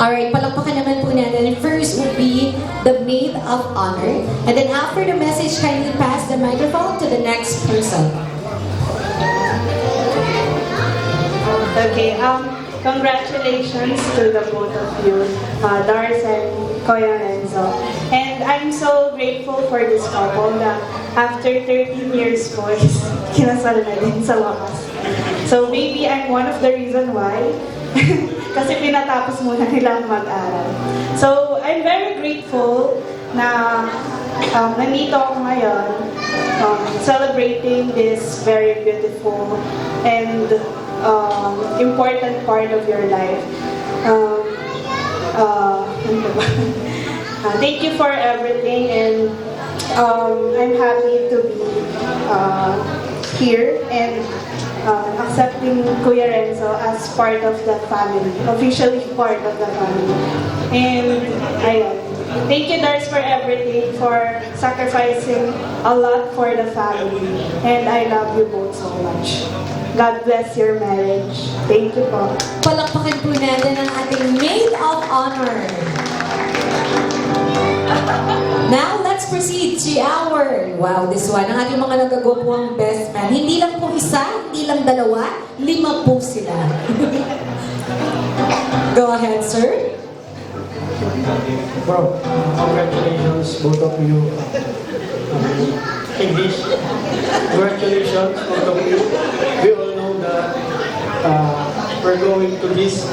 Speaker 6: Alright, palakpakan naman po natin. First would be the maid of honor. And then after the message, kindly pass the microphone to the next person.
Speaker 7: Okay, congratulations to the both of you, Dars and Kuya Renzo. And I'm so grateful for this couple na after 13 years po is kinasal na din sa wakas. So maybe I'm one of the reason why. Kasi pinatapos muna nilang mag-aral. So I'm very grateful na nandito ako ngayon celebrating this very beautiful and important part of your life. Thank you for everything, and I'm happy to be here and accepting Kuya Renzo as part of the family, officially part of the family. And thank you, Dars, for everything, for sacrificing a lot for the family. And I love you both so much. God bless your marriage. Thank you po.
Speaker 6: Palakpakan po natin ang ating maid of honor. Now, let's proceed to our, wow, this one, ang ating mga nagagwapuang best man. Hindi lang po isa, hindi lang dalawa, 5 po sila. Go ahead, sir.
Speaker 3: Bro, congratulations both of you. English. Congratulations both of you. We all know that we're going to this.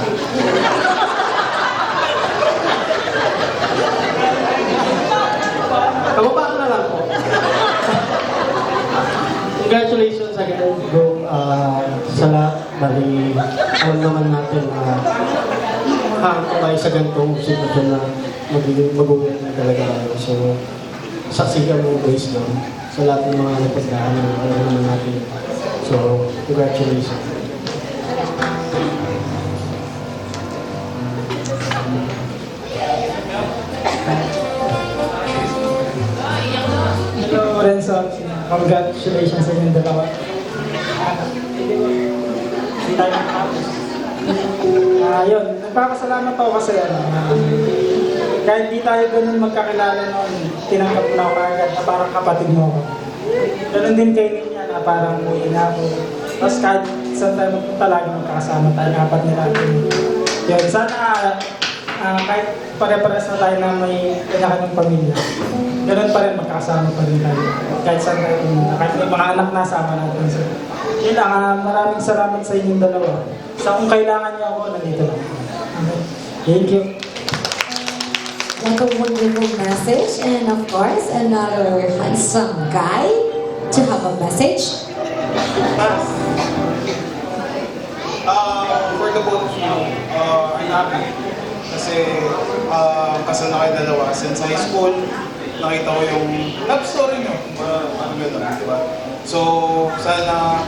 Speaker 3: Kababa ko na lang po. Congratulations again, bro. Sa lahat, bali, alam naman natin na kung tayo sa ganitong sitwasyon na mag-uwi na talaga tayo. So, saksigan mo guys lang sa lahat ng mga napagdaan na alam naman natin. So, congratulations. Hello, Renzo. Congratulations sa inyong dalawa. Yun, nagpapasalamat ako kasi kahit di tayo ganun magkakilala noon, tinanggap mo na ako agad na parang kapatid mo ako. Ganun din kay Ninya na parang umuwi na ako. Tapos kahit saan tayo magpunta, lagi magkakasama tayo, apat nila. Yun, sana kahit pare-pares na tayo na may kanya-kanyang pamilya, ganun pa rin, magkakasama pa rin tayo. Kahit saan tayo pumunta, kahit may mga anak na sama natin. So, yun lang, maraming salamat sa inyong dalawa. Sa kung kailangan niyo ako, nandito lang. Okay. Thank you.
Speaker 6: What a wonderful message. And of course, another handsome guy to have a message.
Speaker 8: For the both of you, I'm happy. Kasi kasal na kayo dalawa. Since high school, nakita ko yung love story nyo. Ano gano'n, di ba? So, sana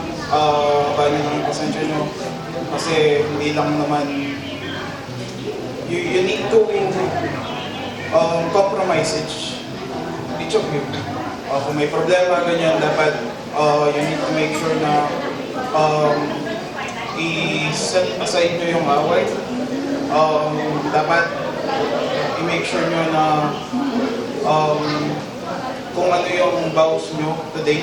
Speaker 8: bali ng pasensya nyo. Kasi hindi lang naman, you need to compromise each of you. Kung may problema, ganyan, dapat you need to make sure na i-set aside nyo yung away. Dapat i-make sure nyo na kung ano yung vows nyo today,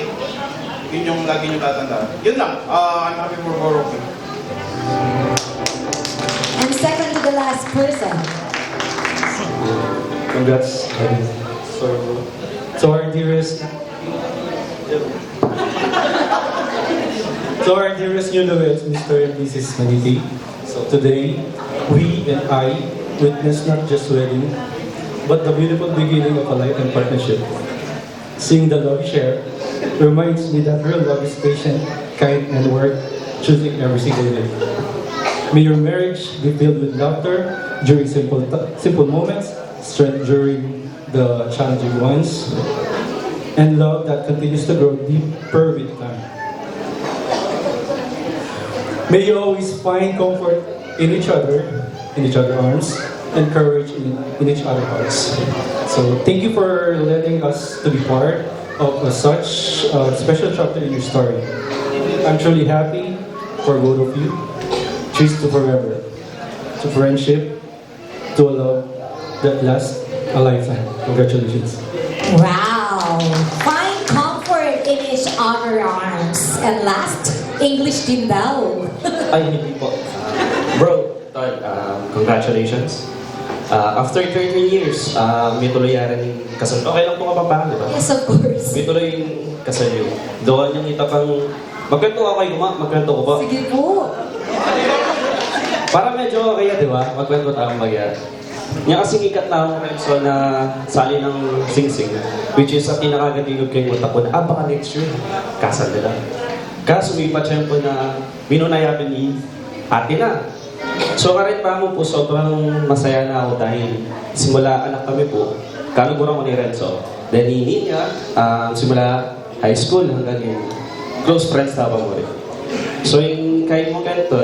Speaker 8: yun yung lagi nyo tatandaan. Yun lang. I'm happy for both of you.
Speaker 6: And second to the last person.
Speaker 9: Congrats. So our dearest newlyweds, Mr. and Mrs. Maniti. So today, we and I witness not just wedding, but the beautiful beginning of a life and partnership. Seeing the love share reminds me that real love is patient, kind, and worth choosing every single day. May your marriage be filled with laughter during simple moments, strength during the challenging ones, and love that continues to grow deeper with time. May you always find comfort in each other's arms, and courage in each other's hearts. So thank you for letting us to be part of such a special chapter in your story. I'm truly happy for both of you. Cheers to forever, to friendship, to a love that lasts a lifetime. Congratulations.
Speaker 6: Wow! Find comfort in each other's arms. And last, English din daw.
Speaker 10: Ay, hindi po. Bro, congratulations. After 13 years, may tuluyaran yung kasal. Okay lang po kapag di ba?
Speaker 6: Yes, of course.
Speaker 10: May tuloy yung kasal yun. Doon yung kita pang... Magkanto ako kayo, magkanto ko ba?
Speaker 6: Sige po.
Speaker 10: Para medyo kaya, di ba? Magkanto tayo magya. Yung kasing ikat na akong Renzo na sali ng sing-sing, which is ang pinakagatilog kayong utak ko na, baka next year, kasal nila. Kaso may pa-tiyempo na minunayapin ni ate na. So karit pa mo po, sobrang masaya na ako dahil simula anak kami po, kanuguran ko ni Renzo. Then ni Ninya, simula high school hanggang yung close friends na pa mo rin. So yung kahit mo ganito,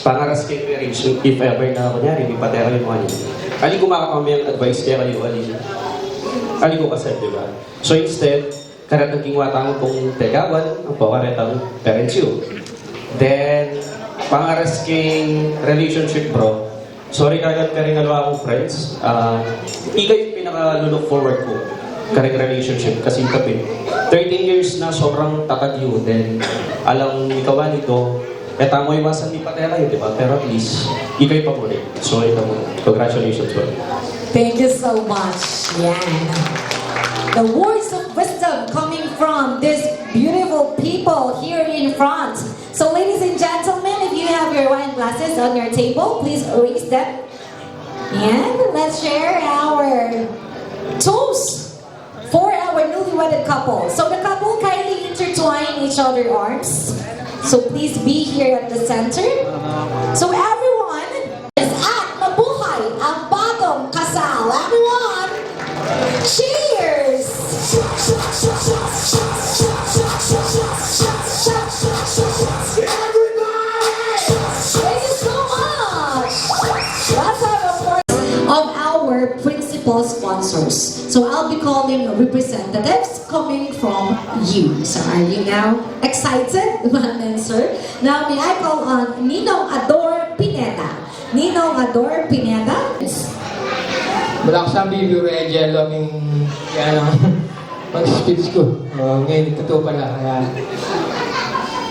Speaker 10: pangaras kayo marriage, if ever na kunyari, may patera yung mga niyo. Ali ko makakamayang advice kaya kayo, ali ko kasi, di ba? So instead, karatang kingwata mo pong tegawan, ang po karatang parents you. Then, pangaras king relationship bro. Sorry kagad ka rin nalawa akong friends. Ika yung pinaka-look forward ko. Karing relationship kasi kapit. 13 years na sobrang tatag yun. Then, alam ikaw nito, tamo yung masan di patera kayo, di ba? Pero at least, ikaw yung pamulit. So, ito mo. Congratulations, bro.
Speaker 6: Thank you so much. Yan. The words of wisdom coming from these beautiful people here in front. So ladies and gentlemen, if you have your wine glasses on your table, please raise them. And let's share our toast for our newly wedded couple. So the couple kindly intertwine each other's arms. So please be here at the center. So everyone is at mabuhay ang bagong kasal. Everyone, cheers! Thank you so much! Let's have a report of our principal sponsors. So I'll be calling representatives coming from you. So are you now excited, ma'am and sir? Now may I call on Ninong Ador Pineda. Ninong Ador Pineda.
Speaker 11: Wala ko sabi yung Reggie Loming kaya mag-speech ko. Ngayon, totoo pala. Kaya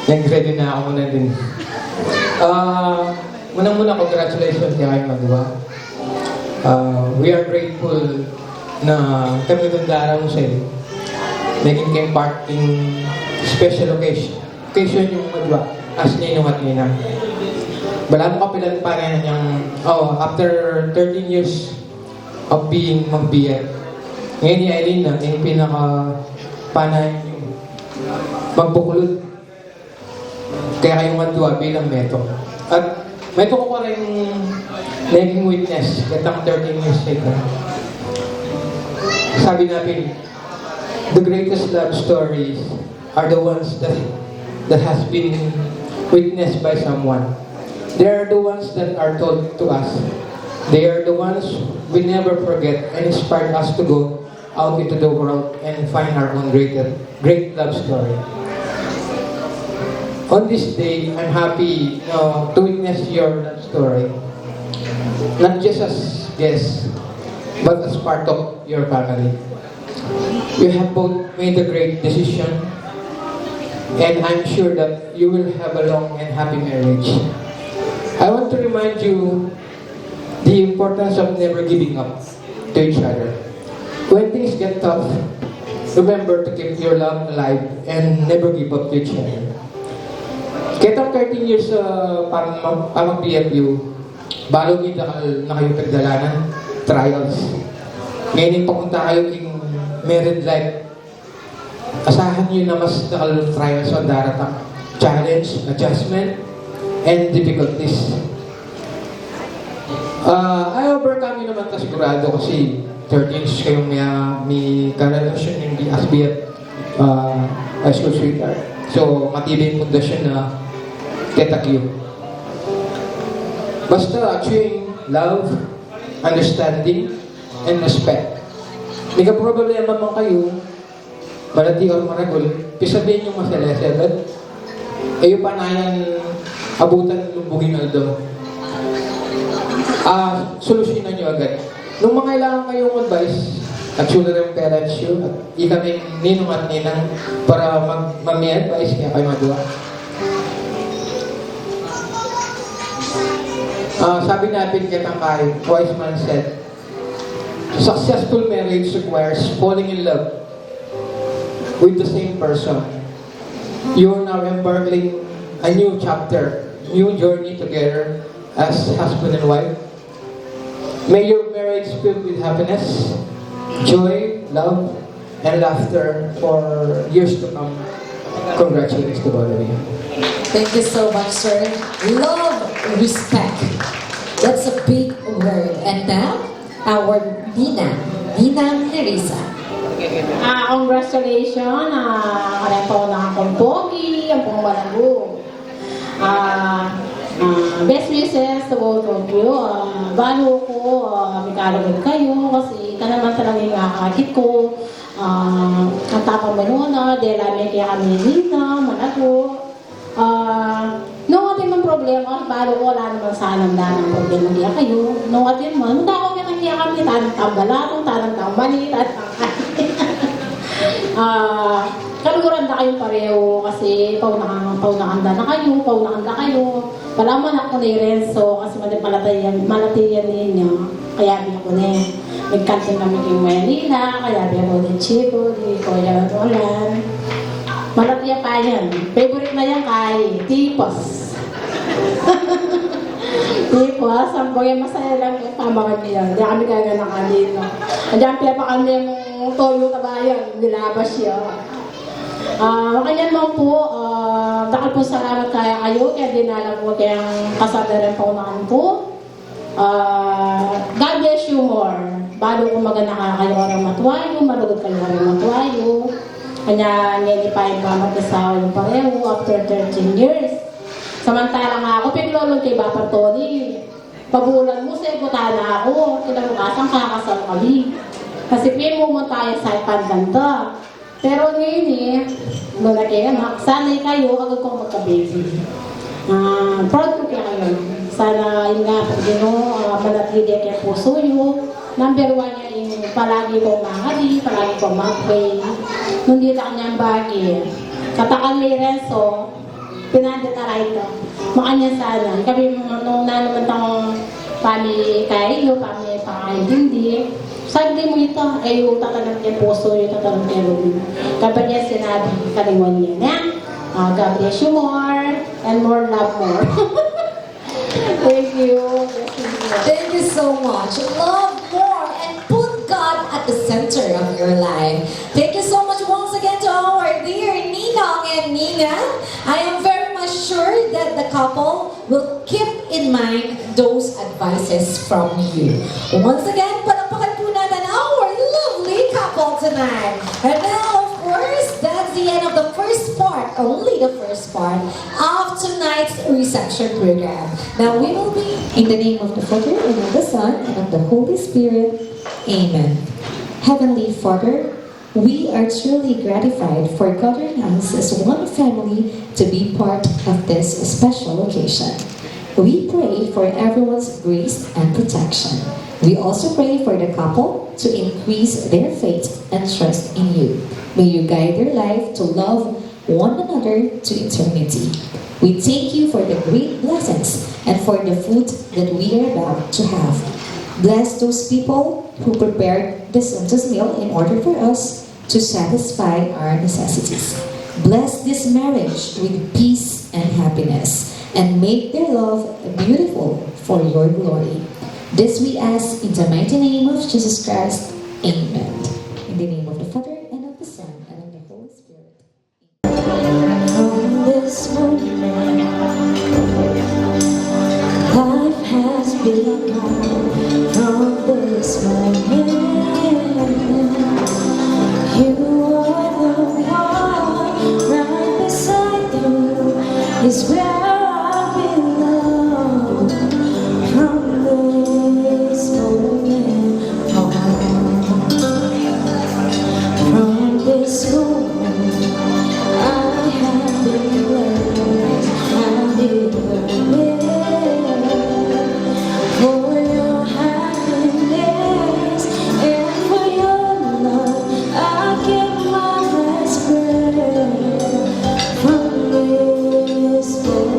Speaker 11: nag-ready na ako muna din. Muna congratulations kaya kayo magawa. We are grateful na kami nagandara mo sa'yo. Naging kayo part in special occasion. Occasion yung magawa as ninong at ninang. Wala mo kapilan pa rin yung after 13 years of being magbiyan. Ngayon ni Eileen na, yung pinaka-panay yung magbukulod. Kaya kayong madwa bilang meto. At meto ko pa rin naging witness katang 13 years later. Sabi natin, the greatest love stories are the ones that has been witnessed by someone. They are the ones that are told to us. They are the ones we never forget and inspire us to go out into the world and find our own great love story. On this day, I'm happy to witness your love story. Not just as guests, but as part of your family. You have both made a great decision, and I'm sure that you will have a long and happy marriage. I want to remind you the importance of never giving up to each other. When things get tough, remember to keep your love alive and never give up to each other. Kitang 13 years parang BFU, bago kita na kayo pagdalanan, trials. Ngayon papunta kayo yung married life, asahan nyo na mas nakal trials ang daratang. Challenge, adjustment, and difficulties. I overcome yun naman kasigurado kasi 13 years kayong may karelasyon hindi as BF high school sweetheart. So, matibay yung pundasyon na tetagyo. Basta achieving love, understanding, and respect. May ka-problema man kayo, malati or maragol, pisabihin yung maselesel, kayo panayan abutan ng lumbugin aldo. Solusyonan nyo agad. Nung mga kailangan kayong advice, at sure na yung parents nyo, at ikaming ninong at ninang para mag-advise kaya kayo magawa. Sabi natin kitang kayo, wise man said, successful marriage requires falling in love with the same person. You are now embarking a new chapter, new journey together as husband and wife. May your marriage filled with happiness, joy, love, and laughter for years to come. Congratulations to both of you.
Speaker 6: Thank you so much, sir. Love, respect. That's a big word. And now, our Nina Nerissa.
Speaker 12: Congratulations, kareto na akong pogi, ang pumalago. Best wishes to both of you. Balo ko, may kalagod kayo kasi ka naman talaga yung kakakit ko. Ang tapang manuna, dahil namin kaya kami Nina, Malago. kasi balo ko, wala naman sa anamdaman pag binagyan kayo. Nung atin mo, hindi ako binagyan kami, tanang tambalatong, tanang tambali, tanang kaliguran na kayo pareho kasi paunakanda na kayo. Palaman ako ni Renzo kasi malatayan ninyo. Kaya biya ko na nagkantin kami kay Manila, kaya biya ko ni Chico, ni Kuya Roland. Malatiya pa yan. Favorite na yan kay Tipos. Tipos, ang bagay masaya lang yung pamakan niya. Hindi kami kaya na kanino. Andiyan pa kami yung toyo kabayan, nilabas siya. Kanya naman po, dahil po salamat kaya kayo, kaya dinala po kayang kasada rin po naman po. God bless you more. Bago kung maganda kayo orang matwayo, marugod kayo orang matwayo. Kanya nilipay pa mag-asawa yung pareho after 13 years. Samantala nga ako, piglolong kay Bapa Tony. Pagulan mo, sebuta na ako. Kinabukasan kakasal kami. Kasi pinumunta tayo sa pandanda. Pero ngayon lalaki anak, sanay kayo agad kong magka-baby. Proud ko kayo. Sana yun nga, pag manatili kayo puso yun. Number 1 niya yung palagi kong mahali, palagi kong mag-pray. Hindi lang niyang bagay. Katakan ni Renzo, pinadataray ito. Makanya sana. Kami nung naman itong pami kayo, pami pakaintindi. Sabi mo ito, ay yung tatanong niya puso, yung tatanong niya Ruby. Kapag niya sinabi, kaliwan niya na. God bless you more, and more love more. Thank you.
Speaker 6: Thank you so much. Love more and put God at the center of your life. Thank you so much once again to our dear Ninong and Nina. I am very much sure that the couple will keep in mind those advices from you. Once again, palakpakan po natin our lovely couple tonight. And now, of course, that's the end of the first part, only the first part of tonight's reception program. Now we will be in the name of the Father, and of the Son, and of the Holy Spirit. Amen. Heavenly Father, we are truly gratified for gathering us as one family to be part of this special occasion. We pray for everyone's grace and protection. We also pray for the couple to increase their faith and trust in you. May you guide their life to love one another to eternity. We thank you for the great blessings and for the food that we are about to have. Bless those people who prepared this meal in order for us to satisfy our necessities. Bless this marriage with peace and happiness, and make their love beautiful for your glory. This we ask in the mighty name of Jesus Christ. Amen. In the name of the Father, and of the Son, and of the Holy Spirit. From this moment, life has begun. From this moment, you are the one right beside you. Is where I belong. From this moment on, from this moment, I have been blessed and delivered. For your happiness and for your love, I give my last breath. From this moment.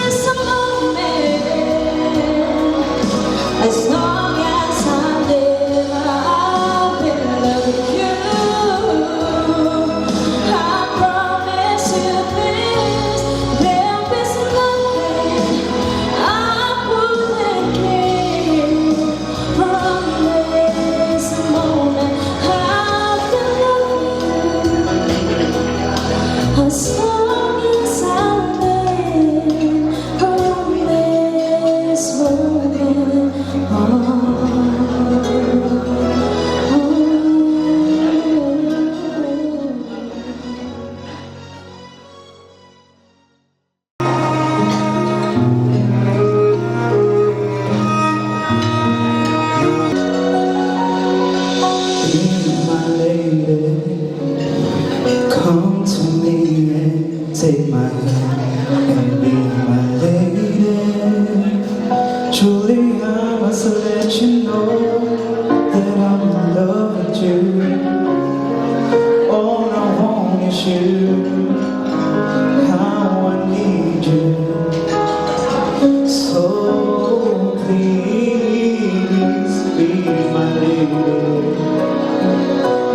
Speaker 6: this moment. As long as I live, I'll be loving you. I promise you this, there is nothing I wouldn't give from this moment. I'll be loving you as long as I live from this moment on.
Speaker 1: My lady, come to me and take my hand and be my lady. Truly, I must let you know that I'm in love with you. All I want is you, how I need you. So please be my lady.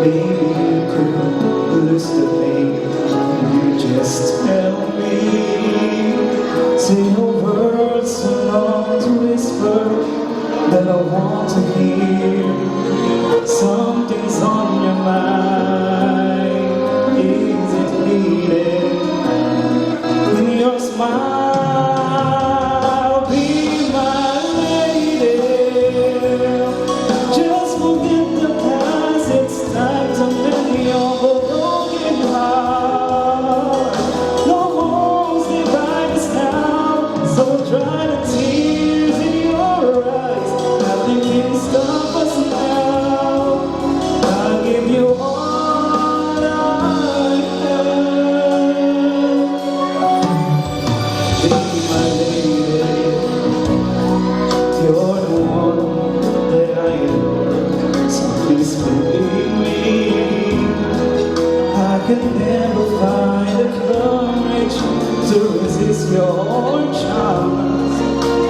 Speaker 1: Maybe you could listen to me. You just tell me. Say no words so long to whisper that I want to hear. Something's on your mind. Is it needed? In your smile, be my lady. Just forget the past. It's time to mend your broken heart. No holes divide us now, so dry the tears in your eyes. Nothing can stop us now. I'll give you all I have. Be my lady. You're the one that I am. So please believe me. I can never find the courage to resist your charms.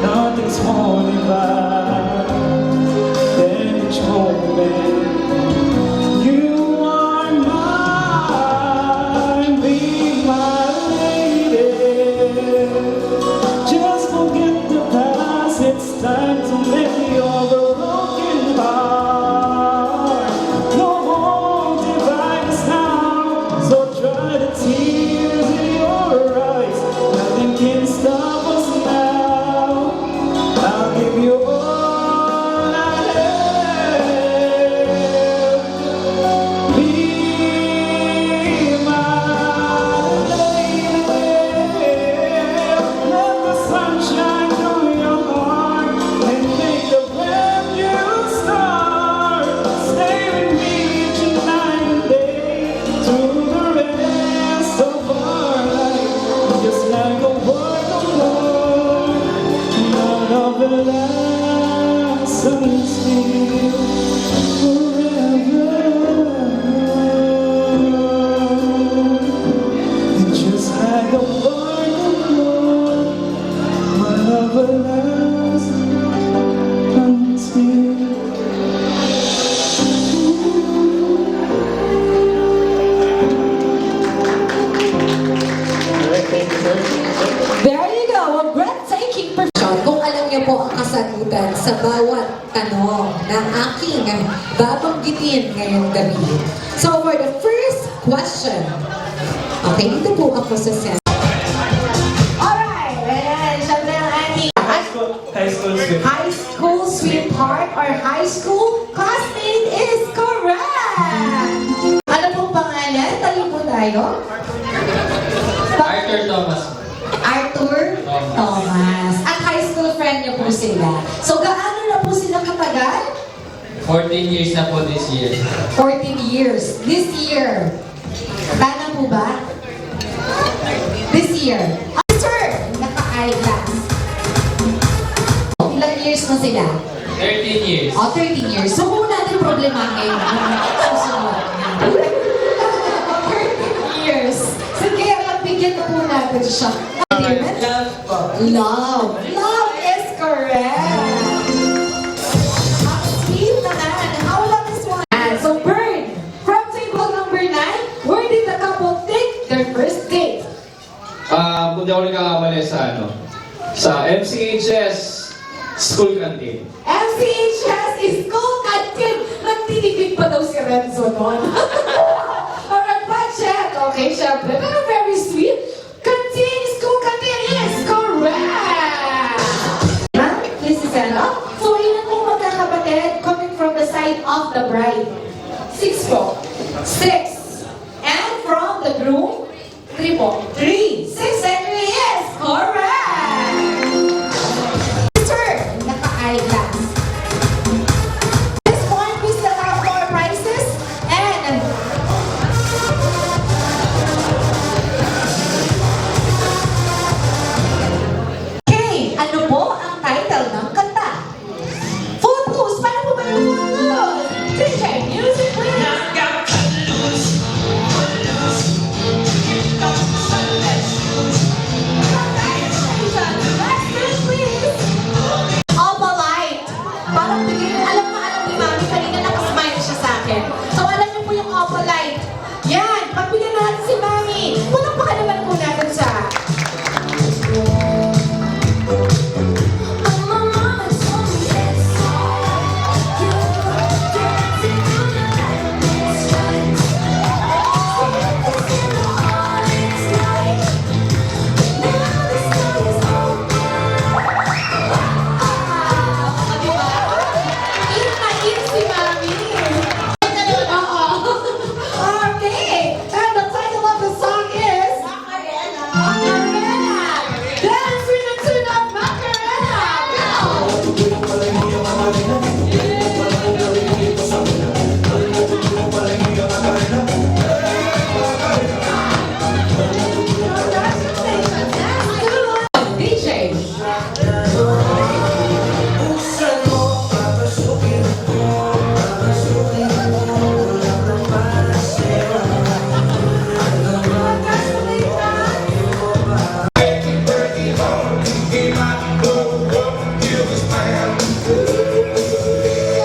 Speaker 1: Nothing's holding back than each moment. You are mine, be my lady. Just forget the past, it's time to make your broken heart. No more divide us now, so dry the tears in your eyes. Nothing can stop us now. I'll give you all I have. Be my lady. Let the sunshine through your heart and make a brand new start. Stay with me each night and day through the rest of our life. Just like a word of love, none of the last still forever. And just like a word of love, my love will last until.
Speaker 6: There you go, a breathtaking performance. Kung alam niyo po ang kasagutan sa bawat tanong ng aking babanggitin ngayong gabi. So for the first question, okay, dito po ako sa set. Alright, ayan, syempre ang ating
Speaker 9: High school sweet.
Speaker 6: high school sweetheart or high school classmate is correct! Ano pong pangalan? Talo po tayo.
Speaker 11: Arthur Thomas.
Speaker 6: Arthur Thomas. At high school friend niyo po sila. So, gaano na po sila katagal?
Speaker 11: 14 years na po this year.
Speaker 6: 14 years. This year. Tama po ba? This year. Sir, naka-eyeglass. Ilang years na sila?
Speaker 11: 13 years.
Speaker 6: O, 13 years. So, kung natin problema ngayon, susunod na. 13 years. Sige, magbigyan na po natin siya. Love po. Love. Love is correct. Ang sweet naman. How about this one? So, Bird, from table number 9, where did the couple take their first date?
Speaker 13: Kung di ako nagkakamali sa MCHS School Canteen.
Speaker 6: MCHS is school canteen. Nagtinipid pa daw si Renzo noon. Alright, budget. Okay, syempre. Pero very sweet. Canteen, school canteen is correct. This is ano? So, ilan pong magkakapatid coming from the side of the bride? 6 po. 6. And from the groom? 3 po. 3. 6 and 3 is correct. Sir, naka-eyeglass. At this point, we still have more prizes. And okay, ano po ang title ng kanta? Footloose, paano po ba yung Footloose? DJ, music please! Opalite. Parang bigyan, alam ni Mami, kanina nakasmile siya sa akin. So alam niyo po yung Opalite. Yan, pagbigyan natin si Mami. Walang pakalaman po natin sa... si Mami. Okay, and the title of the song is Macarena. Dance with the tune of Macarena. Go! DJ.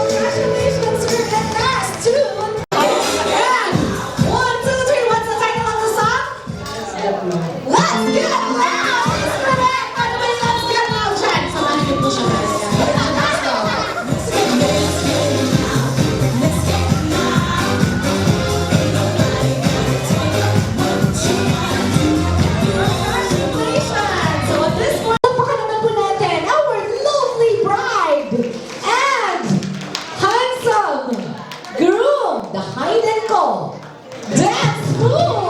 Speaker 6: Congratulations, you're the last tune. And 1, 2, 3, what's the title of the song? Let's Get Loud! It's correct! By the way, Let's Get Loud, Jen. Samahan niyo po siya. Let's go. Congratulations! So at this point, napakalaman po natin our lovely bride and handsome groom, the Hayden ko. Dance move!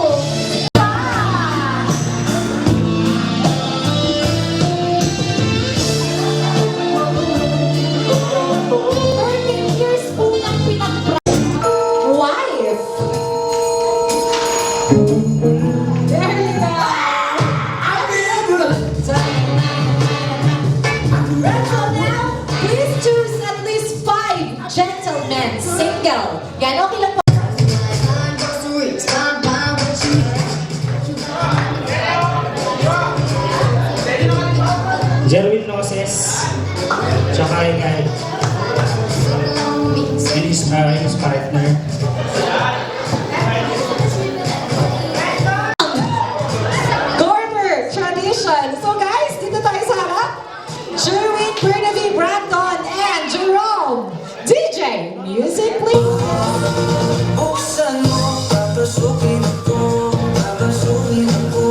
Speaker 6: 13 years po nang wife. There you go. So now, please choose at least 5 gentlemen, single. Yan, okay lang po.
Speaker 3: Jerwin Loses, tsaka yung his partner.
Speaker 6: Garter tradition. So guys, dito tayo sa harap. Jerwin, Bernabe, Brandon, and Jerome. DJ, music please.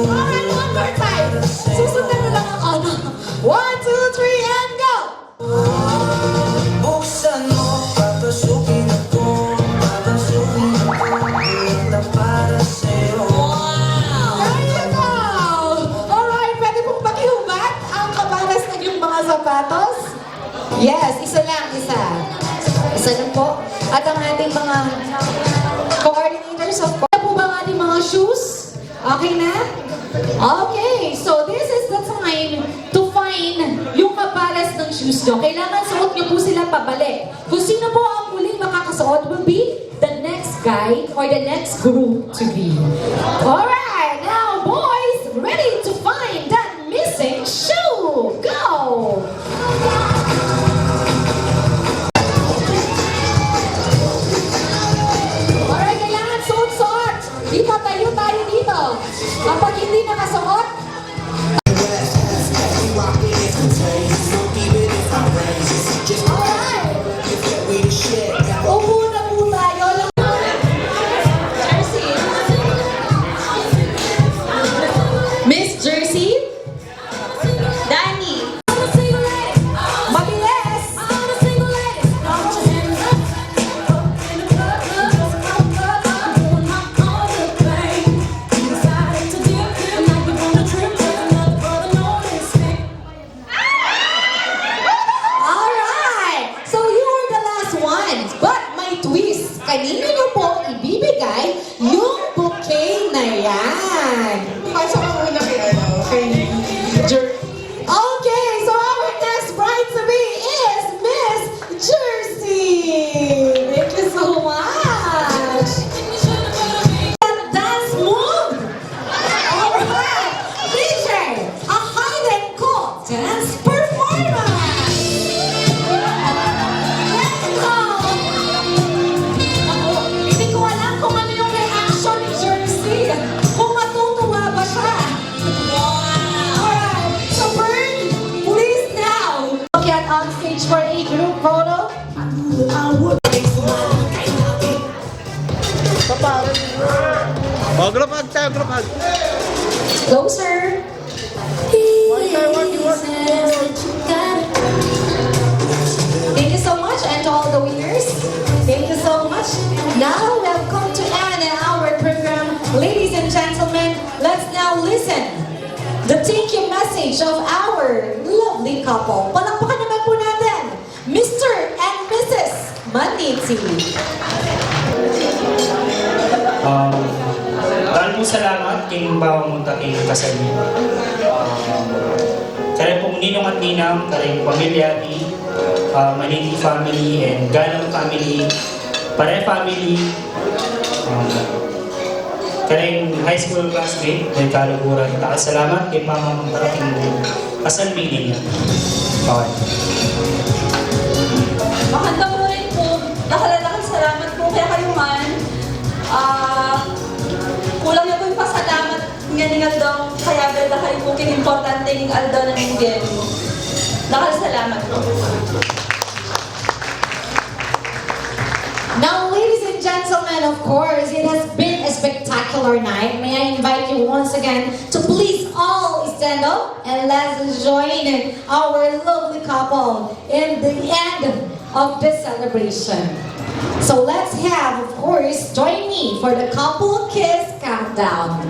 Speaker 6: Alright, one more time. Susundan mo lang ang ano. 1, 2, 3, and go! There you go! Alright, pwede pong pakihubad ang kabalas ng iyong mga sapatos? Yes, isa lang, isa. Isa lang po. At ang ating mga coordinators of course. Ano po ba ang ating mga shoes? Okay na? Okay, so this is the time to find yung kabalas ng shoes nyo. Kailangan suot nyo po sila pabalik. Kung sino po ang muling makakasuot will be the next guy or the next group to be. Alright, now boys, ready to find that Sing Show! Go! Alright, kailangan suot-suot. Di tayo dito. Kapag hindi nakasuot, alright. Upo na po tayo. Jersey. Miss Jersey. Danny. Mabilis. Alright! So you are the last one. But may twist. Kanino nyo po ibibigay yung bouquet na yan? Pasok ang una kay Okay, so our next bride-to-be is Miss Jersey. Thank you so much. Dance move. Alright, DJ, a hide and cool dance performance. Hindi ko alam kung ano yung reaction ni Jersey. Kung matutuwa ba siya. Alright, so Bern, please now get on stage for a group photo. Closer. Thank you so much, and to all the winners, thank you so much. Now we have come to end our program. Ladies and gentlemen, let's now listen the thank you message of our lovely couple. Palakpakan naman po natin, Mr. and Mrs. Maniti.
Speaker 3: Maraming salamat king bawang munta king kasal niyo. Kaya pong ninong at ninang, kaya pamilya ni Maniti family and Ganong family, Pare family, kaya high school classmate, may kaluguran. Salamat kay Mama Munta king kasal meeting niya. Okay.
Speaker 4: Mahanda mo rin po. Nakalalaking salamat po kaya kayo man. Kulang na po yung pasalamat nga ni Aldo. Kaya beda kayo po kinimportante ng Aldo na ninggin. Nakasalamat po.
Speaker 6: Now, ladies and gentlemen, of course, it has been a spectacular night. May I invite you once again to please all stand up and let's join our lovely couple in the end of this celebration. So let's have, of course, join me for the couple kiss countdown.